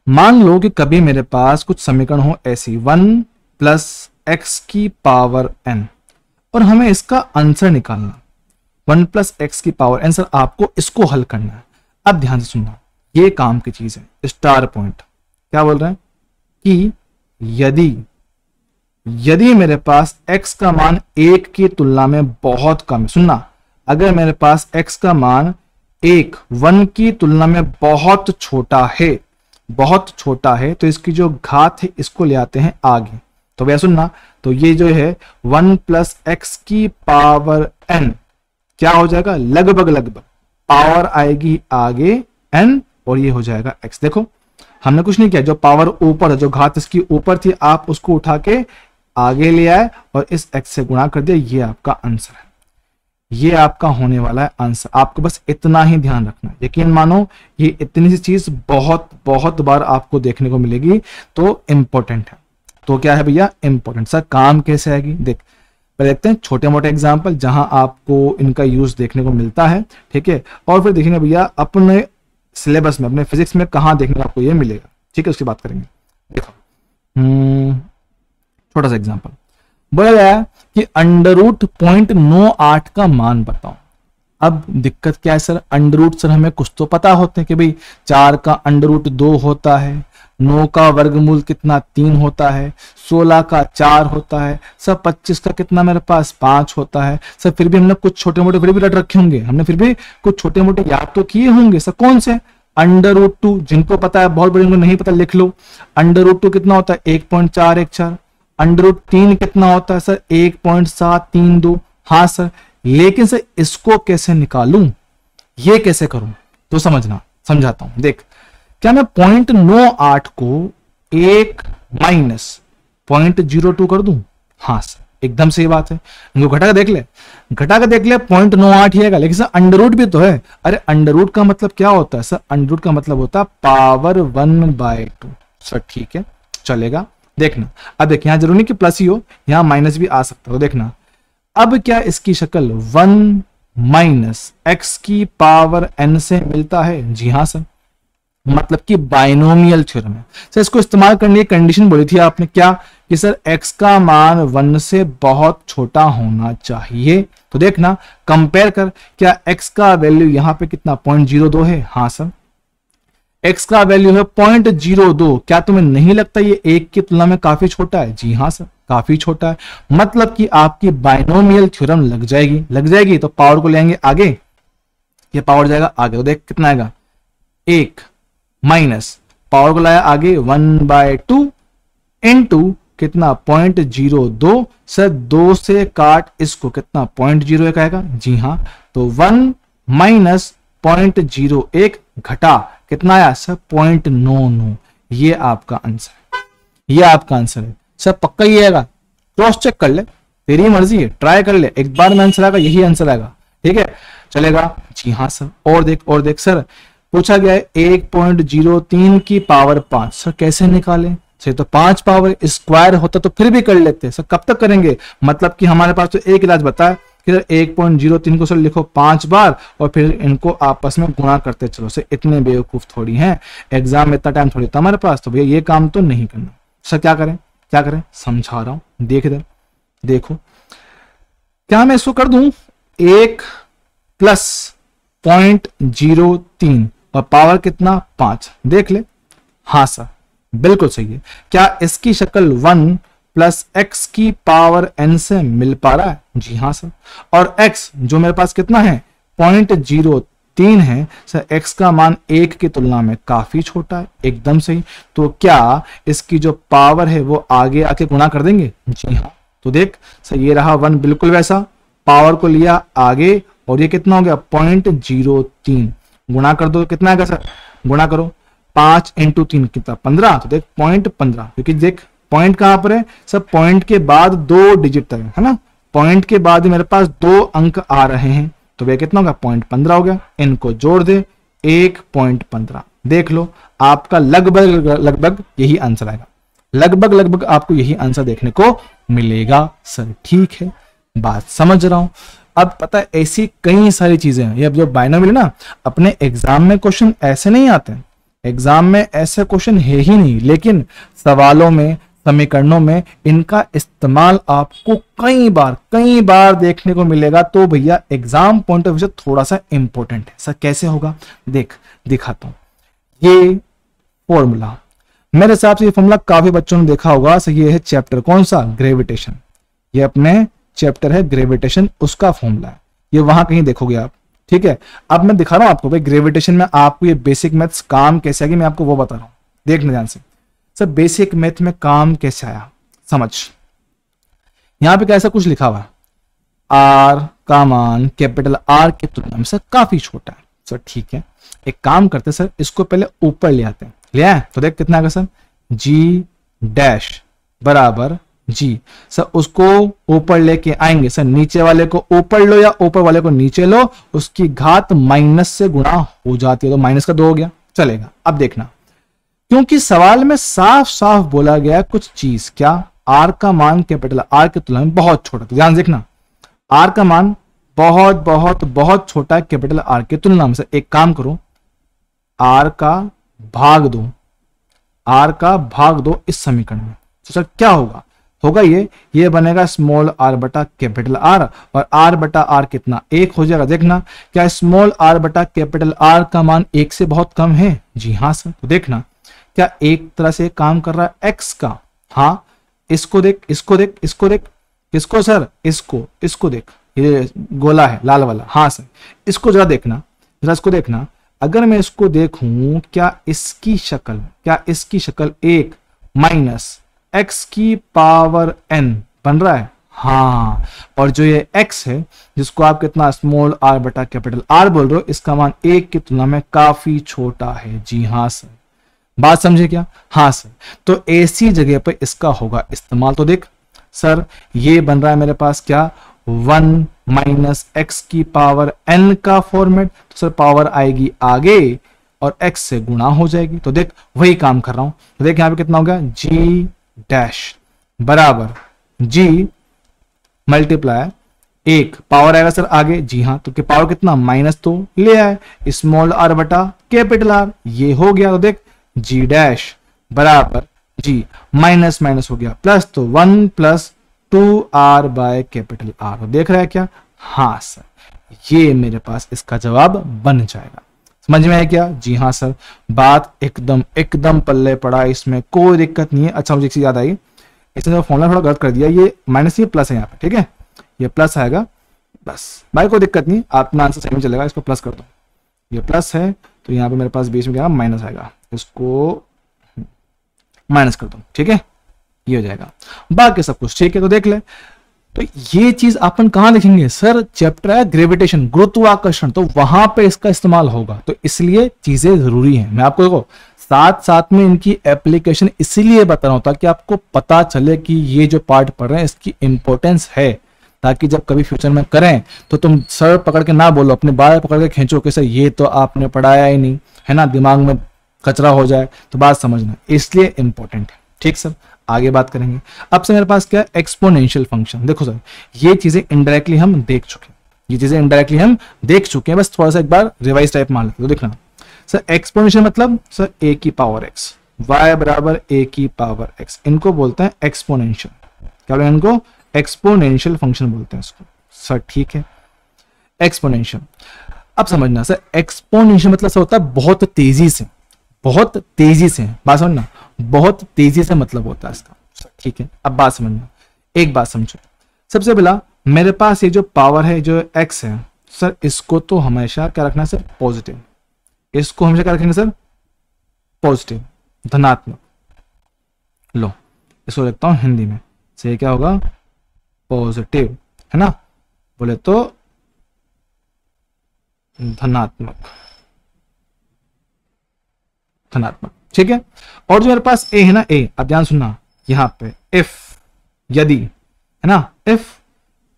मान लो कि कभी मेरे पास कुछ समीकरण हो ऐसी 1 + x की पावर n, और हमें इसका आंसर निकालना, 1 + x की पावर n। सर आपको इसको हल करना है। अब ध्यान से सुनना, ये काम की चीज है। स्टार पॉइंट क्या बोल रहे हैं कि यदि मेरे पास x का मान 1 की तुलना में बहुत कम है, सुनना, अगर मेरे पास x का मान 1 की तुलना में बहुत छोटा है, तो इसकी जो घात है इसको ले आते हैं आगे। तो भैया सुनना, तो ये जो है 1 + x की पावर n क्या हो जाएगा, लगभग पावर आएगी आगे n, और ये हो जाएगा x। देखो हमने कुछ नहीं किया, जो पावर ऊपर है, जो घात इसकी ऊपर थी, आप उसको उठा के आगे ले आए और इस x से गुणा कर दिया। ये आपका आंसर है, ये आपका होने वाला है आंसर। आपको बस इतना ही ध्यान रखना, यकीन मानो ये इतनी सी चीज बहुत बार आपको देखने को मिलेगी, तो इंपॉर्टेंट है। तो क्या है भैया, इंपॉर्टेंट। सर काम कैसे आएगी, पहले देखते हैं छोटे मोटे एग्जाम्पल जहां आपको इनका यूज देखने को मिलता है। ठीक है, और फिर देखेंगे भैया अपने सिलेबस में, अपने फिजिक्स में कहाँ देखने को आपको ये मिलेगा। ठीक है, उसकी बात करेंगे। देखो छोटा सा एग्जाम्पल बोला गया है कि √0.98 का मान बताओ। अब दिक्कत क्या है सर, अंडर रूट सर हमें कुछ तो पता होते हैं कि भाई 4 का √2 होता है, 9 का वर्गमूल कितना 3 होता है, 16 का 4 होता है सर, 25 का कितना मेरे पास 5 होता है सर। फिर भी हमने कुछ छोटे मोटे फिर भी रट रखे होंगे, हमने फिर भी कुछ छोटे मोटे याद तो किए होंगे सर। कौन से? √2, जिनको पता है बहुत बड़े, जिनको नहीं पता लिख लो। √2 कितना होता है 1.414। √3 कितना होता है सर 1.732। हाँ सर, लेकिन सर इसको कैसे निकालूं, ये कैसे करूं, तो समझना, समझाता हूं। देख, क्या मैं 0.98 को 1 माइनस 0.02 कर दूं? हाँ सर, एकदम सही बात है। इनको घटा के देख ले, घटा के देख ले, 0.98 ही आएगा, लेकिन सर अंडर भी तो है। अरे अंडर का मतलब क्या होता है सर? अंडर का मतलब होता है पावर 1/2 सर। ठीक है, चलेगा। देखना, अब देख, यहां जरूरी नहीं कि प्लस ही हो, यहां माइनस भी आ सकता है। तो देखना, अब क्या इसकी शक्ल 1 माइनस x की पावर n से मिलता है? जी हाँ सर, मतलब कि बाइनोमियल थ्योरम है सर। इसको इस्तेमाल करने की कंडीशन बोली थी आपने, क्या कि सर x का मान 1 से बहुत छोटा होना चाहिए। तो देखना, कंपेयर कर, क्या x का वैल्यू यहां पे कितना 0.02 है? हाँ सर, x का वैल्यू है 0.02। क्या तुम्हें नहीं लगता ये 1 की तुलना में काफी छोटा है? जी हाँ सर, काफी छोटा है। मतलब कि आपकी बाइनोमियल थ्योरम लग जाएगी, लग जाएगी। तो पावर को लेंगे आगे, ये पावर जाएगा आगे। तो देख कितना आएगा 1 माइनस पावर को लाया आगे 1/2 इनटू कितना 0.02 सर। 2 से काट इसको, कितना 0.01 आएगा। जी हाँ, तो 1 माइनस 0.01 घटा कितना आया सर 0.99। ये आपका आंसर है, ये आपका आंसर है सर। पक्का ही आएगा, क्रॉस चेक कर ले, तेरी मर्जी है, ट्राई कर ले, एक बार में आंसर आएगा, यही आंसर आएगा। ठीक है, चलेगा। जी हाँ सर, और देख, और देख सर, पूछा गया है 1.03 की पावर 5 सर, कैसे निकालें सर? तो 5 पावर स्क्वायर होता तो फिर भी कर लेते सर, कब तक करेंगे? मतलब कि हमारे पास तो एक इलाज बताया कि 1.03 को सर लिखो 5 बार और फिर इनको आपस में गुणा करते चलो सर। इतने बेवकूफ थोड़ी हैं, एग्जाम में इतना टाइम थोड़ी था हमारे पास, तो भैया ये काम तो नहीं करना सर। क्या करें, क्या करें, समझा रहा हूं। देख इधर, देखो, क्या मैं इसको कर दूं 1 प्लस 0.03 और पावर कितना 5? देख ले, हाँ सर, बिल्कुल सही है। क्या इसकी शक्ल 1 प्लस x की पावर n से मिल पा रहा है? जी हाँ सर। और x जो मेरे पास कितना है 0.03 है सर, x का मान 1 की तुलना में काफी छोटा है, एकदम सही। तो क्या इसकी जो पावर है वो आगे आके गुणा कर देंगे? जी हाँ। तो देख सर, ये रहा 1 बिल्कुल वैसा, पावर को लिया आगे और ये कितना हो गया 0.03। गुणा कर दो, कितना आएगा सर? गुणा करो, 5 × 3 कितना 15। तो देख 0.15, क्योंकि देख पॉइंट कहां पर है सर? पॉइंट के बाद 2 डिजिट तक है ना, पॉइंट के बाद मेरे पास 2 अंक आ रहे हैं, तो वह कितना होगा 0.15 हो गया। इनको जोड़ दे 1.15। देख लो, आपका लगभग लगभग यही आंसर आएगा, लगभग लगभग आपको यही आंसर देखने को मिलेगा सर। ठीक है, बात समझ रहा हूं। अब पता है ऐसी कई सारी चीजें हैं, ये जो बाइनोमियल ना, अपने एग्जाम में क्वेश्चन ऐसे नहीं आते, एग्जाम में ऐसे क्वेश्चन है ही नहीं, लेकिन सवालों में, समीकरणों में इनका इस्तेमाल आपको कई बार देखने को मिलेगा। तो भैया एग्जाम पॉइंट ऑफ व्यू से थोड़ा सा इंपॉर्टेंट है सर। कैसे होगा देख, दिखाता हूं। ये फॉर्मूला, मेरे हिसाब से ये फॉर्मूला काफी बच्चों ने देखा होगा सर। ये है चैप्टर कौन सा? ग्रेविटेशन। ये अपने चैप्टर है ग्रेविटेशन, उसका फॉर्मूला है, ये वहां कहीं देखोगे आप। ठीक है, अब मैं दिखा रहा हूं आपको भाई ग्रेविटेशन में आपको ये बेसिक मैथ्स काम कैसे आएगी, मैं आपको वो बता रहा हूं। देखना ध्यान से सर, बेसिक मैथ में काम कैसे आया समझ। यहां पे कैसा कुछ लिखा हुआ, आर का मान कैपिटल आर की तुलना में सर काफी छोटा है सर। ठीक है, एक काम करते सर, इसको पहले ऊपर ले आते हैं। ले आए तो देख कितना आएगा सर, जी डैश बराबर जी सर। उसको ऊपर लेके आएंगे सर, नीचे वाले को ऊपर लो या ऊपर वाले को नीचे लो, उसकी घात माइनस से गुणा हो जाती है, तो माइनस का 2 हो गया, चलेगा। अब देखना, क्योंकि सवाल में साफ साफ बोला गया कुछ चीज, क्या आर का मान कैपिटल आर की तुलना में बहुत छोटा, तो ध्यान देखना, आर का मान बहुत बहुत बहुत छोटा है कैपिटल आर की तुलना में। एक काम करो, आर का भाग दो, आर का भाग दो इस समीकरण में, तो सर क्या होगा? होगा ये बनेगा स्मॉल आर बटा कैपिटल आर, और आर बटा आर कितना 1 हो जाएगा। देखना, क्या स्मॉल आर बटा कैपिटल आर का मान 1 से बहुत कम है? जी हाँ सर। तो देखना, क्या एक तरह से काम कर रहा है एक्स का? हाँ, इसको देख, इसको देख, इसको देख, किसको सर? इसको देख, ये गोला है लाल वाला। हाँ सर, इसको जरा देखना, जरा इसको देखना। अगर मैं इसको देखूं, क्या इसकी शक्ल एक माइनस एक्स की पावर n बन रहा है? हाँ, और जो ये x है जिसको आप कितना स्मॉल r बटा कैपिटल R बोल रहे हो, इसका मान एक की तुलना में काफी छोटा है। जी हाँ सर, बात समझे क्या? हाँ सर, तो ऐसी जगह पे इसका होगा इस्तेमाल। तो देख सर, ये बन रहा है मेरे पास क्या? 1 माइनस एक्स की पावर n का फॉर्मेट। तो सर पावर आएगी आगे और x से गुणा हो जाएगी। तो देख वही काम कर रहा हूं। तो देख यहां पे कितना हो गया? g डैश बराबर g मल्टीप्लाई एक पावर आएगा सर आगे। जी हाँ, तो पावर कितना? माइनस तो ले आए, स्मॉल r बटा कैपिटल R, ये हो गया। तो देख g डैश बराबर g माइनस माइनस हो गया प्लस, तो 1 plus 2r by capital R। देख रहा है क्या? हाँ सर, ये मेरे पास इसका जवाब बन जाएगा। समझ में आया क्या? जी हाँ सर, बात एकदम पल्ले पड़ा, इसमें कोई दिक्कत नहीं है। अच्छा, मुझे एक चीज याद आई, इसने फॉर्मूला थोड़ा गलत कर दिया, ये माइनस ये प्लस है यहाँ पे, ठीक है? ये प्लस आएगा बस, भाई कोई दिक्कत नहीं, अपना आंसर सही में चलेगा। इसको प्लस कर दो, ये प्लस है तो यहाँ पे मेरे पास बीच में क्या माइनस आएगा, इसको माइनस कर दो, ठीक है? ये हो जाएगा, बाकी सब कुछ ठीक है। तो देख ले, तो ये चीज अपन कहां लिखेंगे सर? चैप्टर है ग्रेविटेशन, गुरुत्वाकर्षण, तो वहां पे इसका इस्तेमाल होगा। तो इसलिए चीजें जरूरी हैं। मैं आपको देखो साथ साथ में इनकी एप्लीकेशन इसीलिए बता रहा हूं ताकि आपको पता चले कि ये जो पार्ट पढ़ रहे हैं इसकी इंपॉर्टेंस है, ताकि जब कभी फ्यूचर में करें तो तुम सर पकड़ के ना बोलो, अपने बाल पकड़ के खींचो कि सर ये तो आपने पढ़ाया ही नहीं है ना, दिमाग में कचरा हो जाए। तो बात समझना, इसलिए इंपॉर्टेंट है। ठीक सर, आगे बात करेंगे। अब से मेरे पास क्या? Exponential function. देखो सर, ये चीजें इनडायरेक्टली हम देख चुके हैं, बस थोड़ा सा एक बार रिवाइज टाइप मान लेते। तो देखना सर, एक्सपोनेंशियल मतलब सर a की पावर x, y बराबर a की पावर x, इनको बोलते हैं एक्सपोनेंशियल। क्या बोलते हैं इनको? एक्सपोनेंशियल फंक्शन बोलते हैं इसको सर, ठीक है? एक्सपोनेंशियल। अब समझना सर, एक्सपोनेंशियल मतलब सर होता है बहुत तेजी से, बात समझना, बहुत तेजी से मतलब होता है इसका, ठीक है? अब बात समझना, एक बात समझो, सबसे पहला मेरे पास ये जो पावर है जो x है सर, इसको तो हमेशा क्या रखना है सर? पॉजिटिव। इसको हमेशा क्या रखेंगे सर? पॉजिटिव, धनात्मक। लो इसको लिखता हूं हिंदी में, से क्या होगा? पॉजिटिव, है ना? बोले तो धनात्मक, ठीक है? और जो मेरे पास a है ना, a, अब ध्यान सुनना, यहां पे if, यदि, है ना, if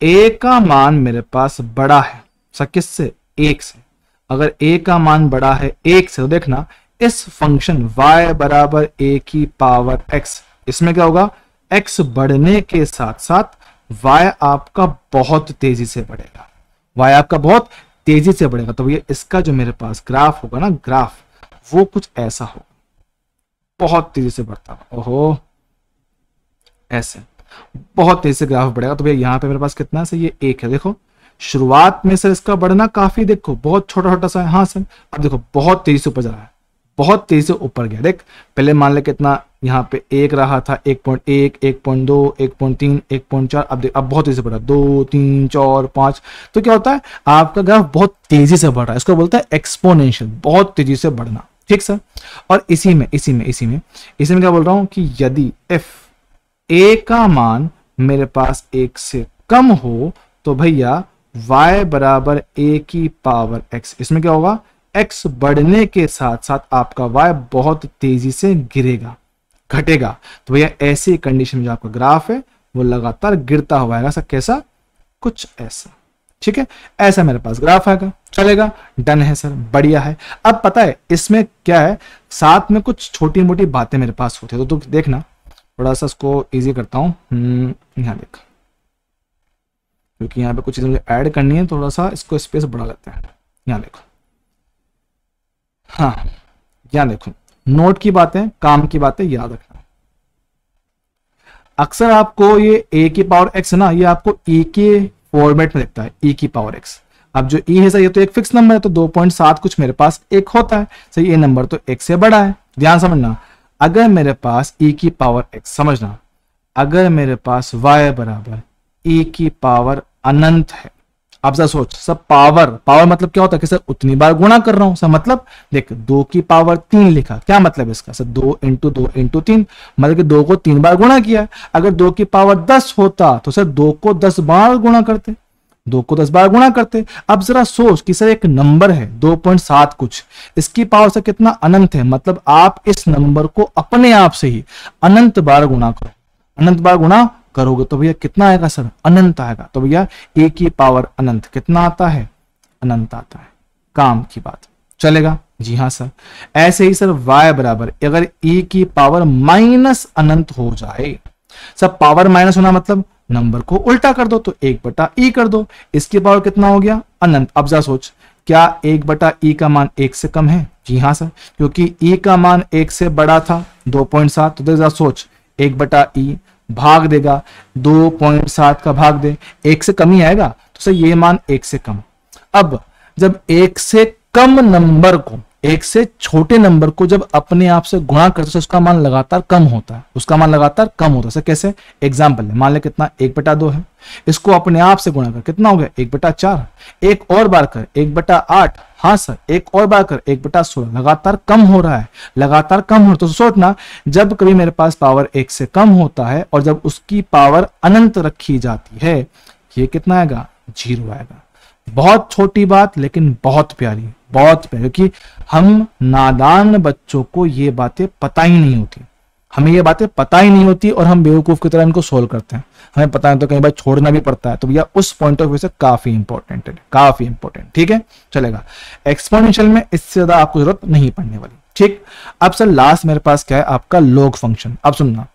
a का मान मेरे पास बड़ा है सर किससे? 1 से। अगर a का मान बड़ा है 1 से, तो देखना इस फंक्शन y बराबर a की पावर x, इसमें क्या होगा? x बढ़ने के साथ साथ y आपका बहुत तेजी से बढ़ेगा, तो ये इसका जो मेरे पास ग्राफ होगा ना, ग्राफ वो कुछ ऐसा होगा, बहुत तेजी से बढ़ता है। ओहो, ऐसे बहुत तेजी से ग्राफ बढ़ेगा। तो भैया यहाँ पे मेरे पास कितना है सर? ये 1 है। देखो शुरुआत में सर इसका बढ़ना काफी, देखो बहुत छोटा सा है। हाँ सर, अब देखो बहुत तेजी से ऊपर जा रहा है, बहुत तेजी से ऊपर गया। देख पहले मान ले कितना यहाँ पे 1 रहा था, 1.1, 1.2, 1.3, 1.4, अब देख अब बहुत तेजी से बढ़ा, 2, 3, 4, 5। तो क्या होता है? आपका ग्राफ बहुत तेजी से बढ़ रहा है, इसको बोलता है एक्सपोनेंशियल, बहुत तेजी से बढ़ना। ठीक सर, और इसी में क्या बोल रहा हूं कि यदि f a का मान मेरे पास 1 से कम हो तो भैया y बराबर a की पावर x, इसमें क्या होगा? x बढ़ने के साथ साथ आपका y बहुत तेजी से गिरेगा, घटेगा। तो भैया ऐसी कंडीशन में जो आपका ग्राफ है वो लगातार गिरता हुआ आएगा। सर कैसा? कुछ ऐसा, ठीक है? ऐसा मेरे पास ग्राफ आएगा, चलेगा, डन है सर, बढ़िया है। अब पता है इसमें क्या है, साथ में कुछ छोटी मोटी बातें मेरे पास होती है, तो तू देखना, थोड़ा सा इसको इजी करता हूं। यहाँ देख, क्योंकि यहाँ पे कुछ चीजें मुझे ऐड करनी है, थोड़ा सा इसको स्पेस बढ़ा लेते हैं। यहाँ देखो, हाँ यहाँ देखो, नोट की बातें, काम की बातें याद रखना। अक्सर आपको ये a की पावर x है ना, ये आपको e के फॉर्मेट में दिखता है, e की पावर x। अब जो e है सर, ये तो एक फिक्स नंबर है, तो 2.7 कुछ मेरे पास एक होता है सर, ये नंबर तो 1 से बड़ा है, ध्यान समझना। अगर मेरे पास e की पावर x, समझना, अगर मेरे पास y बराबर e की पावर अनंत है, आप सर सोच, सब पावर मतलब क्या होता है कि सर उतनी बार गुणा कर रहा हूं सर, मतलब देख 2 की पावर 3 लिखा, क्या मतलब इसका सर 2 इंटू 2 इंटू 3, मतलब कि 2 को 3 बार गुणा किया। अगर 2 की पावर 10 होता तो सर 2 को 10 बार गुणा करते, 2 को 10 बार गुणा करते। अब जरा सोच कि सर एक नंबर है 2.7 कुछ, इसकी पावर से कितना अनंत है, मतलब आप इस नंबर को अपने आप से ही अनंत बार गुणा करो, अनंत बार गुणा करोगे तो भैया कितना आएगा सर, अनंत आएगा। तो भैया ए की पावर अनंत कितना आता है, अनंत आता है। काम की बात, चलेगा जी हाँ सर। ऐसे ही सर y बराबर अगर e की पावर माइनस अनंत हो जाए, सब पावर माइनस होना मतलब नंबर को उल्टा कर दो, तो 1/e कर दो, इसकी पावर कितना हो गया, अनंत। अब जरा सोच, क्या 1/e का मान 1 से कम है, जी हाँ सर, क्योंकि e का मान 1 से बड़ा था 2.7, तो जरा सोच 1/e भाग देगा 2.7 का भाग दे, 1 से कम ही आएगा, तो सर ये मान 1 से कम। अब जब 1 से कम नंबर को, 1 से छोटे नंबर को जब अपने आप से गुणा करते हैं उसका मान लगातार कम होता है, उसका मान लगातार कम होता है। सर कैसे, एग्जाम्पल है, मान ले कितना 1/2 है, इसको अपने आप से गुणा कर कितना हो गया 1/4, एक और बार कर 1/8, हाँ सर एक और बार कर 1/16, लगातार कम हो रहा है, लगातार कम हो रहा है। तो सोचना, जब कभी मेरे पास पावर 1 से कम होता है और जब उसकी पावर अनंत रखी जाती है, ये कितना आएगा, 0 आएगा। बहुत छोटी बात लेकिन बहुत प्यारी, बहुत प्यारी, क्योंकि हम नादान बच्चों को ये बातें पता ही नहीं होती, हमें ये बातें पता ही नहीं होती और हम बेवकूफ की तरह इनको सोल्व करते हैं, हमें पता है तो कई बार छोड़ना भी पड़ता है। तो भैया उस पॉइंट ऑफ व्यू से काफी इंपॉर्टेंट है, काफी इंपॉर्टेंट, ठीक है चलेगा। एक्सपोनेंशियल में इससे ज्यादा आपको जरूरत नहीं पड़ने वाली, ठीक। अब सर लास्ट मेरे पास क्या है, आपका लॉग फंक्शन। अब सुनना,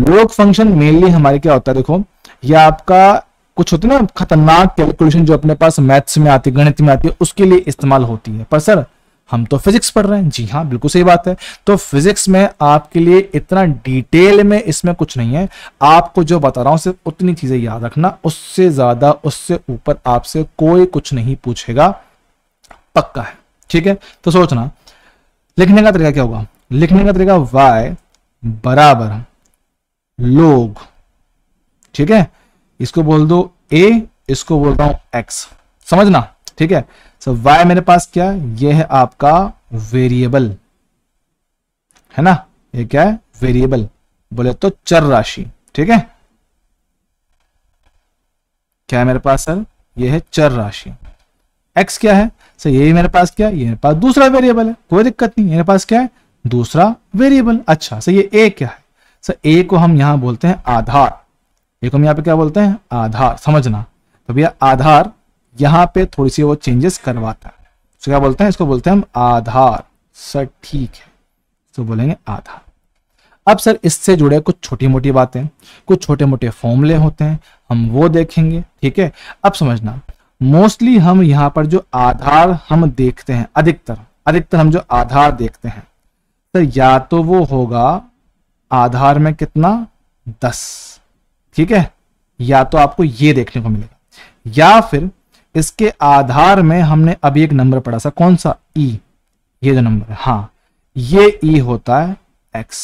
लॉग फंक्शन मेनली हमारे क्या होता है, देखो ये आपका कुछ होती है ना खतरनाक कैलकुलेशन जो अपने पास मैथ्स में आती है, गणित में आती है, उसके लिए इस्तेमाल होती है। पर सर हम तो फिजिक्स पढ़ रहे हैं, जी हाँ बिल्कुल सही बात है, तो फिजिक्स में आपके लिए इतना डिटेल में इसमें कुछ नहीं है, आपको जो बता रहा हूं सिर्फ उतनी चीजें याद रखना, उससे ज्यादा उससे ऊपर आपसे कोई कुछ नहीं पूछेगा, पक्का है, ठीक है। तो सोचना लिखने का तरीका क्या होगा, लिखने का तरीका y बराबर log, ठीक है, इसको बोल दो a, इसको बोलता हूं x, समझना, ठीक है। सो y मेरे पास क्या है, ये है आपका वेरिएबल, है ना, ये क्या है, वेरिएबल, बोले तो चर राशि, ठीक है। क्या है मेरे पास सर, ये है चर राशि। x क्या है सर, ये मेरे पास क्या है, ये मेरे पास दूसरा वेरिएबल है, कोई दिक्कत नहीं, मेरे पास क्या है, दूसरा वेरिएबल। अच्छा सर ये a क्या है, सर a को हम यहां बोलते हैं आधार, a को हम यहां पे क्या बोलते हैं, आधार, समझना। तो भैया आधार यहां पे थोड़ी सी वो चेंजेस करवाता है, तो क्या बोलते हैं, इसको बोलते हैं हम आधार, सर ठीक है, तो बोलेंगे आधार। अब सर इससे जुड़े कुछ छोटी मोटी बातें, कुछ छोटे मोटे फॉर्मूले होते हैं, हम वो देखेंगे, ठीक है। अब समझना, मोस्टली हम यहाँ पर जो आधार हम देखते हैं, अधिकतर हम जो आधार देखते हैं, तो या तो वो होगा आधार में कितना 10, ठीक है, या तो आपको ये देखने को मिलेगा, या फिर इसके आधार में हमने अभी एक नंबर पढ़ा सा, कौन सा, e, ये जो नंबर है, हाँ ये e होता है x,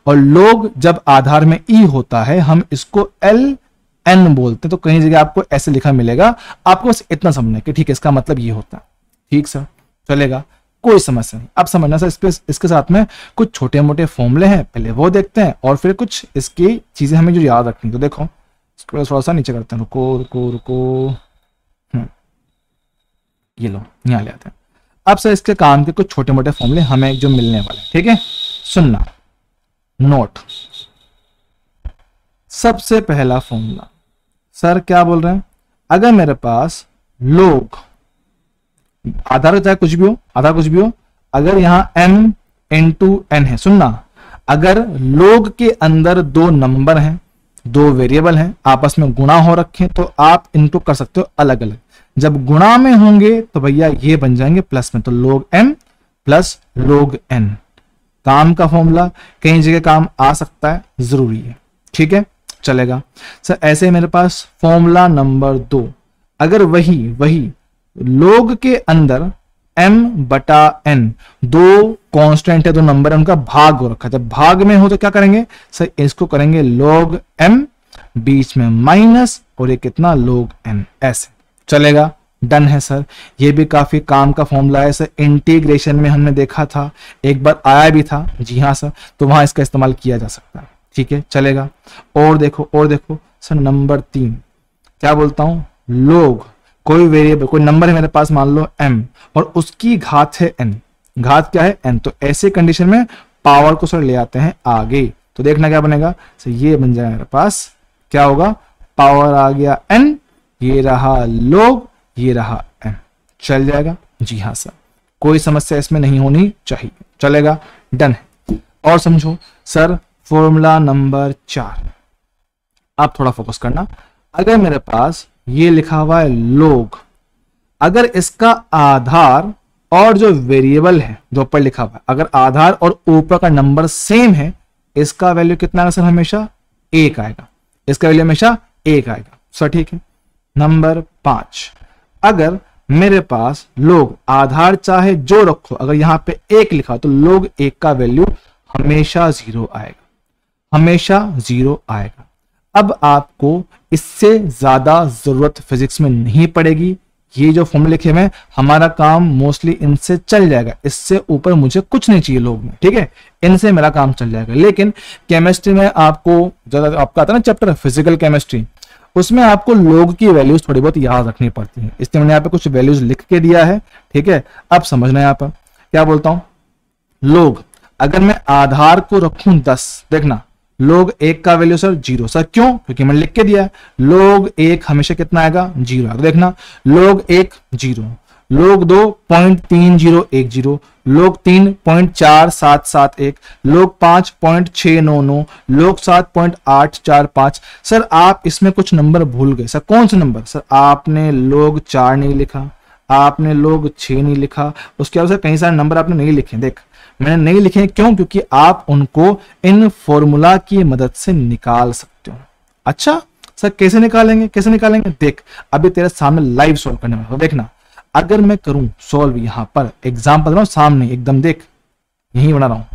और लोग जब आधार में e होता है हम इसको ln बोलते हैं। तो कहीं जगह आपको ऐसे लिखा मिलेगा, आपको बस इतना समझना कि ठीक है इसका मतलब ये होता है, ठीक सर चलेगा, कोई समस्या नहीं। अब समझना सर इसके साथ में कुछ छोटे मोटे फॉर्मूले हैं, पहले वो देखते हैं और फिर कुछ इसकी चीजें हमें जो याद रखनी। तो देखो इसको थोड़ा सा नीचे करते हैं, रुको रुको रुको, ये लो यहाँ ले आते हैं। अब सर इसके काम के कुछ छोटे मोटे फॉर्मूले हमें जो मिलने वाले, ठीक है, सुनना, नोट। सबसे पहला फॉर्मूला सर क्या बोल रहे हैं, अगर मेरे पास लोग आधार चाहे कुछ भी हो, आधार कुछ भी हो, अगर यहां m into n है, सुनना, अगर लोग के अंदर दो नंबर हैं, दो वेरिएबल हैं, आपस में गुणा हो रखे, तो आप इनको कर सकते हो अलग अलग। जब गुणा में होंगे तो भैया ये बन जाएंगे प्लस में, तो log m plus log n। काम का फॉर्मूला कई जगह काम आ सकता है, जरूरी है, ठीक है चलेगा सर। ऐसे मेरे पास फॉर्मूला नंबर 2, अगर वही लोग के अंदर m बटा n, दो कांस्टेंट है, दो नंबर है, उनका भाग हो रखा है। जब भाग में हो तो क्या करेंगे सर, इसको करेंगे log m, बीच में माइनस, और ये कितना log n, ऐसे चलेगा। डन है सर। ये भी काफी काम का फॉर्मूला है सर, इंटीग्रेशन में हमने देखा था, एक बार आया भी था, जी हाँ सर, तो वहां इसका इस्तेमाल किया जा सकता है। ठीक है, चलेगा। और देखो सर नंबर 3 क्या बोलता हूं, log कोई वेरिएबल, कोई नंबर है मेरे पास, मान लो m, और उसकी घात है n, घात क्या है n, तो ऐसे कंडीशन में पावर को सर ले आते हैं आगे, तो देखना क्या बनेगा सर, ये बन जाएगा मेरे पास, क्या होगा, पावर आ गया n, ये रहा log, ये रहा n, चल जाएगा। जी हाँ सर, कोई समस्या इसमें नहीं होनी चाहिए, चलेगा। डन है। और समझो सर फॉर्मूला नंबर 4, आप थोड़ा फोकस करना। अगर मेरे पास ये लिखा हुआ है log, अगर इसका आधार और जो वेरिएबल है जो ऊपर लिखा हुआ है, अगर आधार और ऊपर का नंबर सेम है, इसका वैल्यू कितना आएगा सर, हमेशा 1 आएगा, इसका वैल्यू हमेशा 1 आएगा सर। ठीक है। नंबर 5, अगर मेरे पास log आधार चाहे जो रखो, अगर यहां पे 1 लिखा तो log 1 का वैल्यू हमेशा 0 आएगा, हमेशा 0 आएगा। अब आपको इससे ज्यादा जरूरत फिजिक्स में नहीं पड़ेगी, ये जो फॉर्मूले लिखे हुए हैं हमारा काम मोस्टली इनसे चल जाएगा, इससे ऊपर मुझे कुछ नहीं चाहिए log में। ठीक है, इनसे मेरा काम चल जाएगा। लेकिन केमिस्ट्री में आपको ज्यादा, आपका आता है ना चैप्टर फिजिकल केमिस्ट्री, उसमें आपको log की वैल्यूज थोड़ी बहुत याद रखनी पड़ती है, इसलिए मैंने यहाँ पे कुछ वैल्यूज लिख के दिया है। ठीक है, अब समझना यहाँ पर क्या बोलता हूं, log अगर मैं आधार को रखूं 10, देखना log 1 का वैल्यू सर 0, सर क्यों, क्योंकि मैंने लिख के दिया है log 1 हमेशा कितना आएगा, 0 आएगा। तो देखना log 1 0, log 2 0.3010, log 3 0.4771, log 5 0.699, log 7 0.845। Sir आप इसमें कुछ नंबर भूल गए, सर कौन से नंबर, सर आपने log 4 नहीं लिखा, आपने log 6 नहीं लिखा, उसके अलावा कई सारे नंबर आपने नहीं लिखे। देख मैंने नहीं लिखे, क्यों, क्योंकि आप उनको इन फॉर्मूला की मदद से निकाल सकते हो। अच्छा सर कैसे निकालेंगे, कैसे निकालेंगे, देख अभी तेरे सामने लाइव सॉल्व करने वाला, देखना अगर मैं करूं सॉल्व, यहां पर एग्जाम्पल बना सामने एकदम, देख यही बना रहा हूं।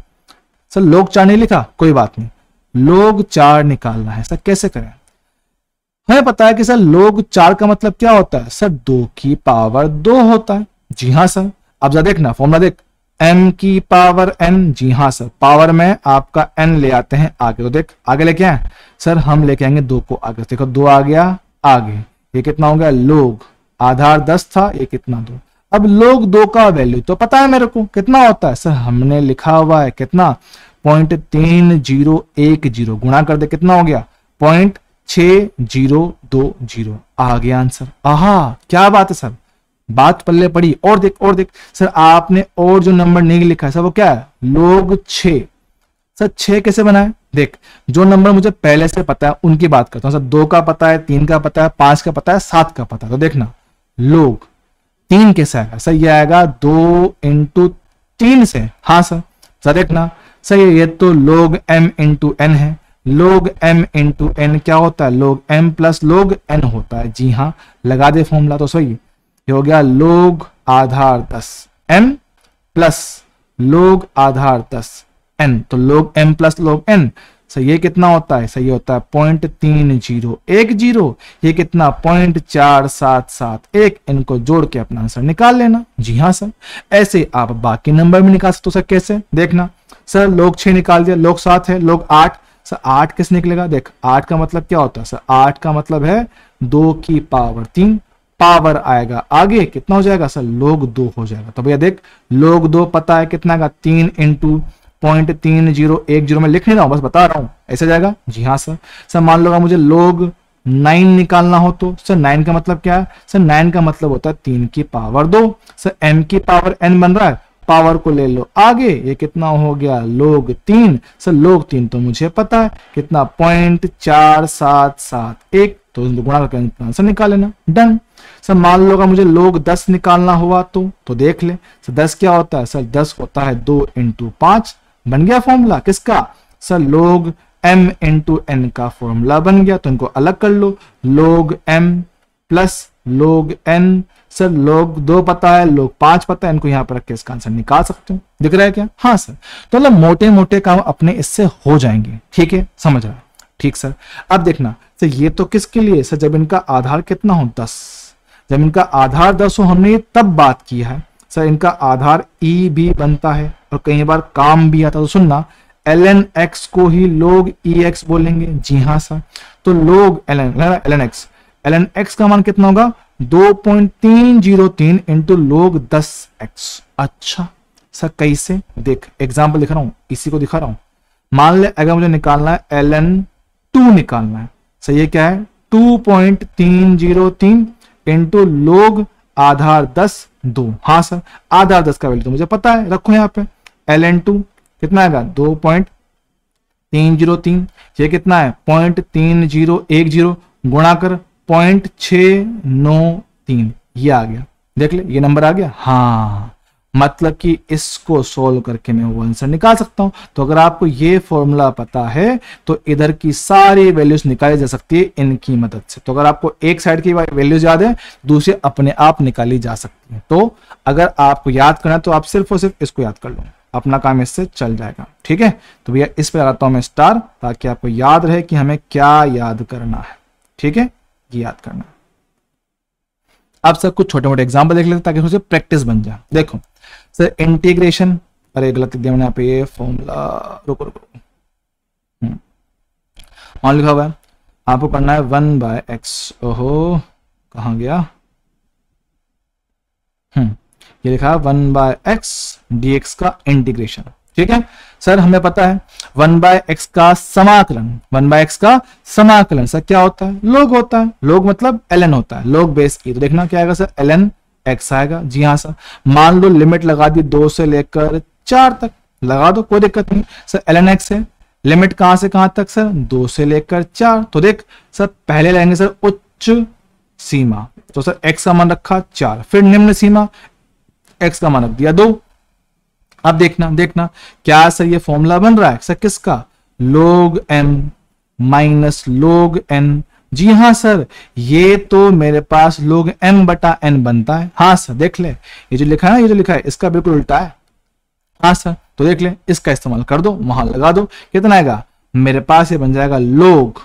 सर log 4 नहीं लिखा, कोई बात नहीं, log 4 निकालना है। सर कैसे करें, हमें पता है कि सर log 4 का मतलब क्या होता है, सर 2 की पावर 2 होता है। जी हाँ सर, अब जरा देखना फॉर्मूला देख, m की पावर n, जी हाँ सर, पावर में आपका n ले आते हैं आगे, तो देख आगे लेके आए सर, हम लेके आएंगे 2 को आगे, देखो 2 आ गया आगे, ये कितना हो गया log, आधार 10 था, ये कितना 2। अब log 2 का वैल्यू तो पता है मेरे को कितना होता है, सर हमने लिखा हुआ है कितना 0.3010, गुणा कर दे कितना हो गया 0.6020, आ गया आंसर। आहा क्या बात है सर, बात पल्ले पड़ी। और देख सर आपने और जो नंबर नहीं लिखा है सर वो क्या है, log 6। सर 6 कैसे बनाए, देख जो नंबर मुझे पहले से पता है उनकी बात करता हूं। सर 2 का पता है, 3 का पता है, 5 का पता है, 7 का पता है, तो देखना log 3 कैसे आएगा, सर ये आएगा 2 × 3 से। हाँ सर, सर देखना सर ये तो log m × n है, log m × n क्या होता है, log m + log n होता है। जी हाँ, लगा दे फॉर्मूला, तो सही ये हो गया log आधार 10 m प्लस log आधार 10 n, तो log m + log n, sir ये कितना होता है, सर ये होता है 0.3010, ये कितना 0.4771, इनको जोड़ के अपना आंसर निकाल लेना। जी हाँ सर, ऐसे आप बाकी नंबर भी निकाल सकते हो। सर कैसे, देखना सर log 6 निकाल दिया, log 7 है, log 8, सर 8 कैसे निकलेगा, देख 8 का मतलब क्या होता है, सर 8 का मतलब है 2 की पावर 3, पावर आएगा आगे कितना हो जाएगा, सर log 2 हो जाएगा। तो भैया देख log 2 पता है कितना का, 3 × 0.3010, मैं लिख नहीं रहा हूं, बस बता रहा हूं, ऐसे जाएगा। जी हाँ सर। सर मान लो मुझे log 9 निकालना हो तो सर 9 का मतलब क्या है, सर 9 का मतलब होता है 3 की पावर 2। सर m की पावर n बन रहा है, पावर को ले लो आगे, ये कितना हो गया log 3। सर log 3 तो मुझे पता है कितना 0.4771, तो गुणा करके आंसर निकाल लेना। डन। सर मान लो मुझे log 10 निकालना हुआ तो देख ले, सर 10 क्या होता है, सर 10 होता है 2 × 5, बन गया फॉर्मूला किसका, सर log m × n का फॉर्मूला बन गया। तो इनको अलग कर लो, log m + log n, sir log 2 पता है, log 5 पता है, इनको यहाँ पर रख के इसका आंसर निकाल सकते हो। दिख रहा है क्या? हाँ सर। तो मतलब मोटे मोटे काम अपने इससे हो जाएंगे। ठीक है, समझ रहा है? ठीक सर। अब देखना सर, ये तो किसके लिए सर, जब इनका आधार कितना हो 10, जब इनका आधार 10 हो, हमने तब बात की है सर। इनका आधार ई भी बनता है और कई बार काम भी आता है। तो सुनना, ln x को ही log ex बोलेंगे। जी हाँ सर। तो log ln x का मान कितना होगा? 2.303 इंटू log 10x। अच्छा सर, कैसे? देख एग्जाम्पल दिखा रहा हूं, इसी को दिखा रहा हूं। मान ले अगर मुझे निकालना है ln 2 निकालना है सर, ये क्या है? 2.303 इंटू log आधार 10 2। हाँ सर, आधार 10 का वैल्यू तो मुझे पता है, रखो यहाँ पे। ln 2 कितना आएगा? 2.303। ये कितना है? 0.3010 गुणा कर 0.693, ये आ गया। देख ले, ये नंबर आ गया। हाँ, मतलब कि इसको सोल्व करके मैं वो आंसर निकाल सकता हूं। तो अगर आपको ये फॉर्मूला पता है तो इधर की सारी वैल्यूज निकाली जा सकती है इनकी मदद से। तो अगर आपको एक साइड की वैल्यूज याद है, दूसरी अपने आप निकाली जा सकती है। तो अगर आपको याद करना है तो आप सिर्फ और सिर्फ इसको याद कर लो, अपना काम इससे चल जाएगा। ठीक है, तो भैया इस पे लगाता हूं मैं स्टार, ताकि आपको याद रहे कि हमें क्या याद करना है। ठीक है, ये याद करना है। अब सर कुछ छोटे मोटे एग्जाम्पल देख लेते हैं ताकि उससे प्रैक्टिस बन जाए। देखो सर, इंटीग्रेशन, अरे गलत लिख दिया मैंने यहाँ पे, ये फॉर्मूला, रुको मान लिखा हुआ है, आपको करना है 1/x। ओहो, कहाँ गया? ये लिखा है 1/x dx का इंटीग्रेशन। ठीक है सर, हमें पता है 1/x का समाकलन, 1/x का समाकलन सर क्या होता है? log होता है। log मतलब ln होता है, log बेस ई। तो देखना क्या आएगा सर? ln x आएगा। जी हाँ सर। मान लो लिमिट लगा दी 2 से लेकर 4 तक, लगा दो, कोई दिक्कत नहीं सर। ln x है, लिमिट कहां से कहां तक सर? 2 से लेकर 4। तो देख सर, पहले लेंगे सर उच्च सीमा, तो सर x का मान रखा 4, फिर निम्न सीमा, x का मान रख दिया 2। अब देखना क्या सर ये फॉर्मूला बन रहा है सर किसका? log m minus log n। जी हाँ सर, ये तो मेरे पास log m बटा n बनता है। हाँ सर, देख ले, ये जो लिखा है ना, ये जो लिखा है इसका बिल्कुल उल्टा है। हाँ सर, तो देख ले, इसका इस्तेमाल कर दो, वहां लगा दो। कितना आएगा मेरे पास? ये बन जाएगा log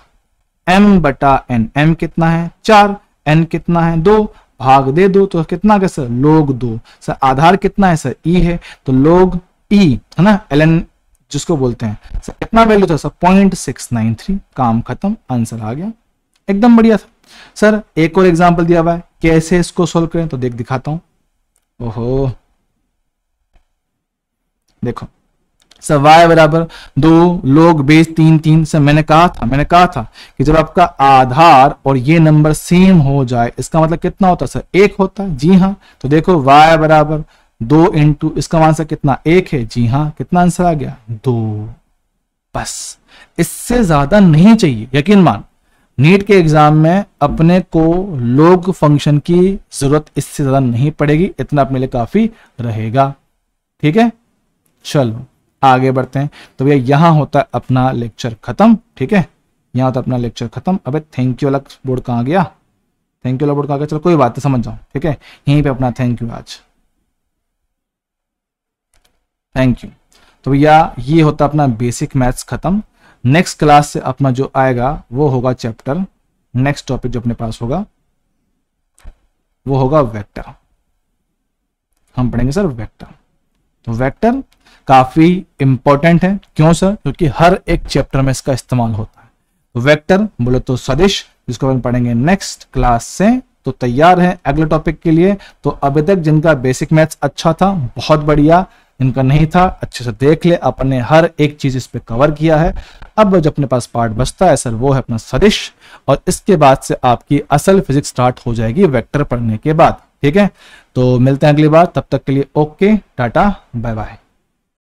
m बटा n। m कितना है? 4, n कितना है? 2, भाग दे दो तो कितना का सर? log 2। सर आधार कितना है सर? e है, तो log e है ना, ln जिसको बोलते हैं सर। कितना वैल्यू था सर? 0.693। काम खत्म, आंसर आ गया, एकदम बढ़िया था। सर एक और एग्जांपल दिया हुआ है, कैसे इसको सोल्व करें, तो दिखाता हूं। ओहो, देखो सर, y बराबर 2 log बेस 3 से मैंने कहा था कि जब आपका आधार और ये नंबर सेम हो जाए, इसका मतलब कितना होता है सर? 1 होता है। जी हाँ, तो देखो y बराबर 2 इंटू इसका मान सर कितना? 1 है। जी हाँ, कितना आंसर आ गया? 2। बस, इससे ज्यादा नहीं चाहिए। यकीन मान, नीट के एग्जाम में अपने को log फंक्शन की जरूरत इससे ज्यादा नहीं पड़ेगी, इतना अपने लिए काफी रहेगा। ठीक है, चलो आगे बढ़ते हैं। तो भैया यहां होता है अपना लेक्चर खत्म। ठीक है, यहां होता है अपना लेक्चर खत्म। अबे थैंक यू वाला बोर्ड कहां गया? थैंक यू वाला बोर्ड कहां गया? चलो कोई बात नहीं, समझ जाओ। ठीक है, यहीं पे अपना थैंक यू आज, थैंक यू। तो भैया ये होता है अपना बेसिक मैथ्स खत्म। नेक्स्ट क्लास से अपना जो आएगा वो होगा चैप्टर, नेक्स्ट टॉपिक जो अपने पास होगा वो होगा वेक्टर। हम पढ़ेंगे सर वेक्टर। तो वेक्टर काफी इंपॉर्टेंट है। क्यों सर? क्योंकि हर एक चैप्टर में इसका इस्तेमाल होता है। तो वेक्टर बोले तो सदिश, जिसको हम पढ़ेंगे नेक्स्ट क्लास से। तो तैयार है अगले टॉपिक के लिए? तो अभी तक जिनका बेसिक मैथ्स अच्छा था बहुत बढ़िया, इनका नहीं था अच्छे से देख ले, अपने हर एक चीज इस पे कवर किया है। अब जो अपने पास पार्ट बचता है सर वो है अपना सदिश, और इसके बाद से आपकी असल फिजिक्स स्टार्ट हो जाएगी वेक्टर पढ़ने के बाद। ठीक है, तो मिलते हैं अगली बार, तब तक के लिए ओके, टाटा, बाय बाय।